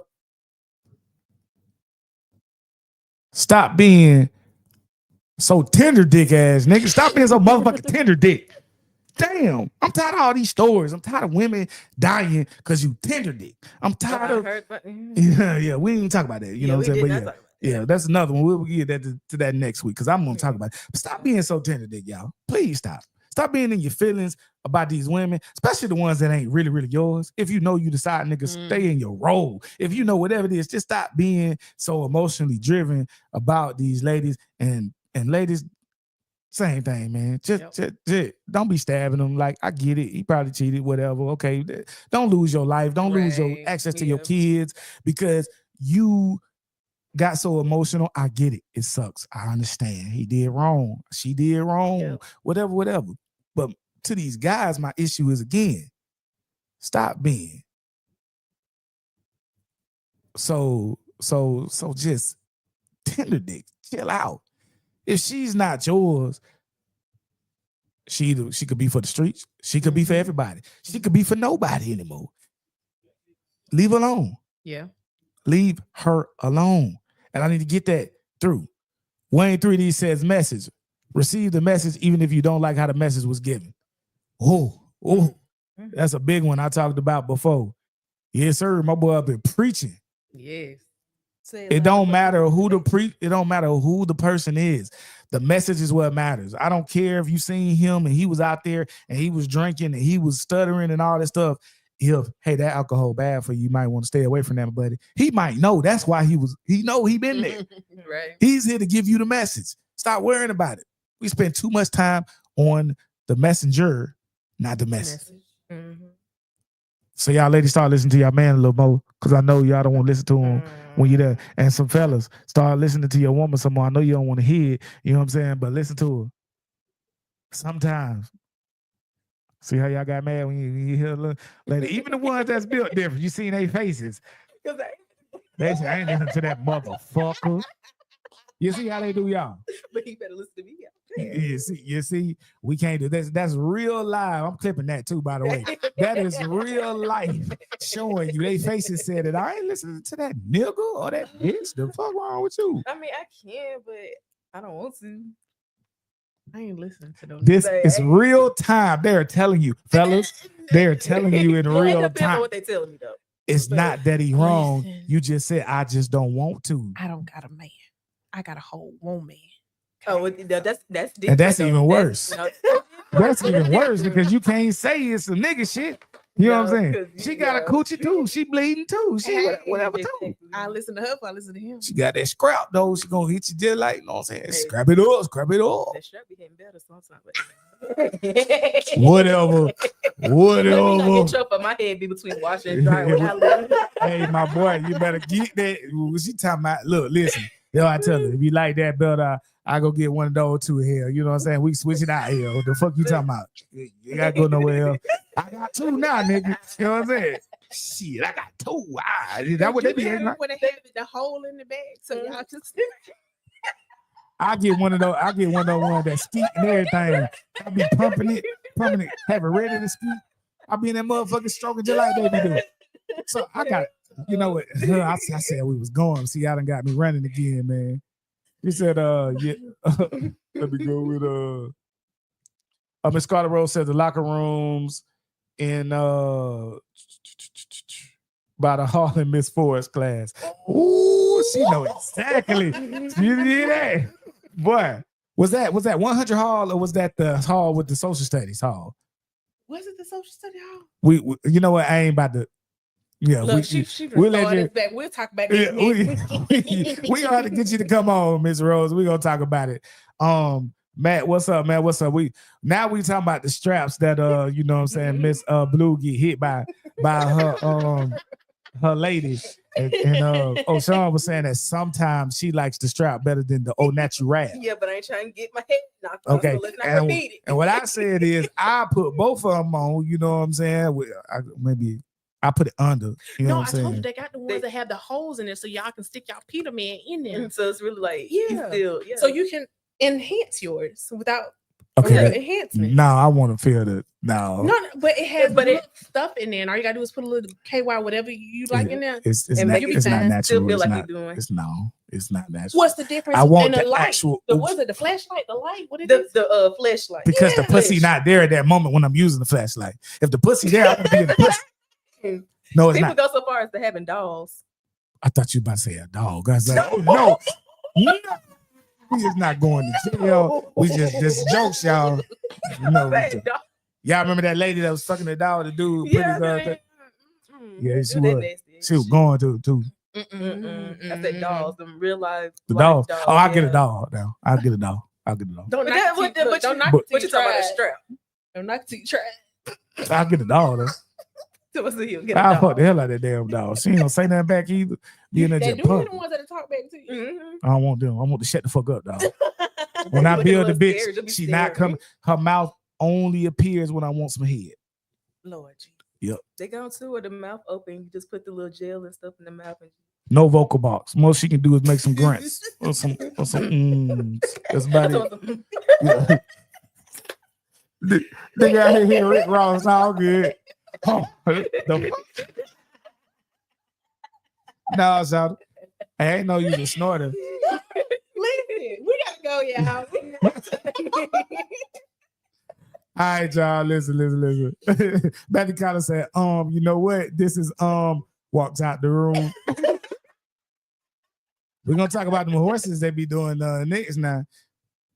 Stop being so tender dick ass, nigga. Stop being so motherfucking tender dick. Damn, I'm tired of all these stories. I'm tired of women dying because you tender dick. I'm tired of. Yeah, we didn't even talk about that. You know what I'm saying? But yeah, that's another one. We'll get that to that next week because I'm gonna talk about it. But stop being so tender dick, y'all. Please stop. Stop being in your feelings about these women, especially the ones that ain't really, really yours. If you know you decide, nigga, stay in your role. If you know whatever it is, just stop being so emotionally driven about these ladies and ladies. Same thing, man. Just don't be stabbing them. Like, I get it. He probably cheated, whatever. Okay. Don't lose your life. Don't lose your access to your kids because you got so emotional. I get it. It sucks. I understand. He did wrong. She did wrong. Whatever. But to these guys, my issue is, again, stop being so just tender dick. Chill out. If she's not yours, she could be for the streets. She could be for everybody. She could be for nobody anymore. Leave her alone. Yeah. Leave her alone. And I need to get that through. Wayne 3D says message. Receive the message even if you don't like how the message was given. Oh, that's a big one I talked about before. Yes, sir. My boy up been preaching. Yes. It don't matter who it don't matter who the person is. The message is what matters. I don't care if you seen him and he was out there and he was drinking and he was stuttering and all that stuff. Hey, that alcohol bad for you. You might want to stay away from that, buddy. He might know. That's why he been there. Right. He's here to give you the message. Stop worrying about it. We spend too much time on the messenger, not the message. So y'all ladies start listening to y'all man a little more, because I know y'all don't want to listen to him when you're there. And some fellas, start listening to your woman some more. I know you don't want to hear it, you know what I'm saying? But listen to her. Sometimes. See how y'all got mad when you hear a little lady? Even the ones that's built different, you seen their faces. They say, I ain't listening to that motherfucker. You see how they do y'all? But he better listen to me. You see, we can't do this. That's real live. I'm clipping that too, by the way. That is real life showing you. They faces said that I ain't listening to that nigga or that bitch. The fuck wrong with you? I mean, I can, but I don't want to. I ain't listening to those. This is real time. They're telling you, fellas. They're telling you in real It depends on time. what they telling me though. It's not that he wrong. Listen. You just said I just don't want to. I don't got a man. I got a whole woman. Oh, that's different. And that's though. even worse. That's, That's even worse because you can't say it's some nigga shit. You know what I'm saying? 'cause She got a coochie too. She bleeding too. She whatever too. I listen to her if I listen to him. She got that scrap though. She gonna hit you just like, you know what I'm saying? Hey. Scrap it up, scrap it up. That strap be getting better sometimes. Whatever. Let me not Whatever. get choked, but my head be between washer and dry. When I leave. Hey, my boy, you better get that. She talking about, look, listen. Yo, I tell her, if you like that belt, I go get one of those too here. You know what I'm saying? We switch it out here. What the fuck you talking about? You gotta go nowhere else. I got two now, nigga. You know what I'm saying? Shit, I got two. That what they be acting like? When they have the hole in the bag, so y'all just I get one of those. I get one of those ones that skeet and everything. I be pumping it, have it ready to skeet. I be in that motherfucking stroking just like they be doing. So I got, you know what? I said we was going. See, y'all done got me running again, man. He said, yeah. Let me go with Miss Carter Rose said the locker rooms in by the hall in Miss Forrest class. Ooh, she know exactly. You hear that? Boy, was that 100 hall or was that the hall with the social studies hall? was it the social study hall? We you know what? I ain't about to. Yeah, Look, she we'll let you. back. We'll talk about Yeah, this. we gonna have to get you to come on, Miss Rose. We gonna talk about it. Matt, what's up, man? What's up? We talking about the straps that you know what I'm saying, Miss Blue get hit by her lady. And Sean was saying that sometimes she likes the strap better than the au naturel. Yeah, but I ain't trying to get my head knocked off. Okay. So let's not repeat it. And what I said is I put both of them on, you know what I'm saying? Maybe I put it under. You know No, what I I'm told saying? you they got the ones that have the holes in it, so y'all can stick y'all Peter Man in there. And so it's really like, Yeah. still, So you can enhance yours without Okay. real enhancement. No, I want to feel the no. But it has But it- stuff in there, and all you gotta do is put a little KY, whatever you like in there. It's And not, make it it's not fine. natural. Still feel It's like not. you're doing. It's not natural. What's the difference? I want in the the light? actual. Was it the flashlight? The light? What it is? The flashlight. Because the Yeah. pussy not there at that moment when I'm using the flashlight. If the pussy there, I'm gonna be in the pussy. No, it's People not. go so far as to having dolls. I thought you were about to say a dog. I was like, oh, no. We is not going to jail. We just jokes, y'all. You know, Bad dog. y'all remember that lady that was fucking the dog? The dude, Yeah, pretty yeah, she Do that was. nasty She was shit. going to too. I said dolls. Them real life. The life dog. Oh, I'll get a yeah. dog now. I'll get a dog. I'll get a dog. Don't But knock that, it what, till you- but don't you, knock but it till you talking about the try it. strap? Don't knock it till you try it. I'll get a dog though. So what's the get a I'll dog. fuck the hell out of that damn dog. She ain't gonna say nothing back either. Being that They just do punk. the ones that talk back to you. Mhm. I don't want them. I want to shut the fuck up, dog. When I Looking a build a little bitch, scared, just be she not staring. coming. Her mouth only appears when I want some head. Lord Jesus. Yep. They go too with the mouth open. You just put the little gel and stuff in the mouth. And No vocal box. Most she can do is make some grunts or some That's about it. Yeah. Nigga out here, Rick Ross, all good. Oh, no, so I ain't know you was a snorter. Listen, we gotta go, y'all. All right, y'all. Listen. Betty Carter said, you know what? This is walked out the room. We're gonna talk about them horses they be doing next now.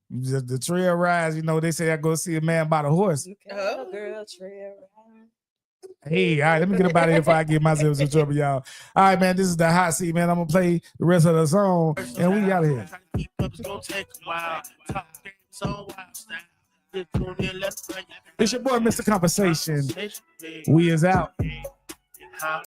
The trail rides, you know, they say I go see a man about a horse. Oh, girl, trail ride. Hey, all right, let me get up out of here before I get myself in trouble, y'all. All right, man, this is the hot seat, man. I'm gonna play the rest of the song, and we out of here. It's your boy, Mr. Conversation. We is out.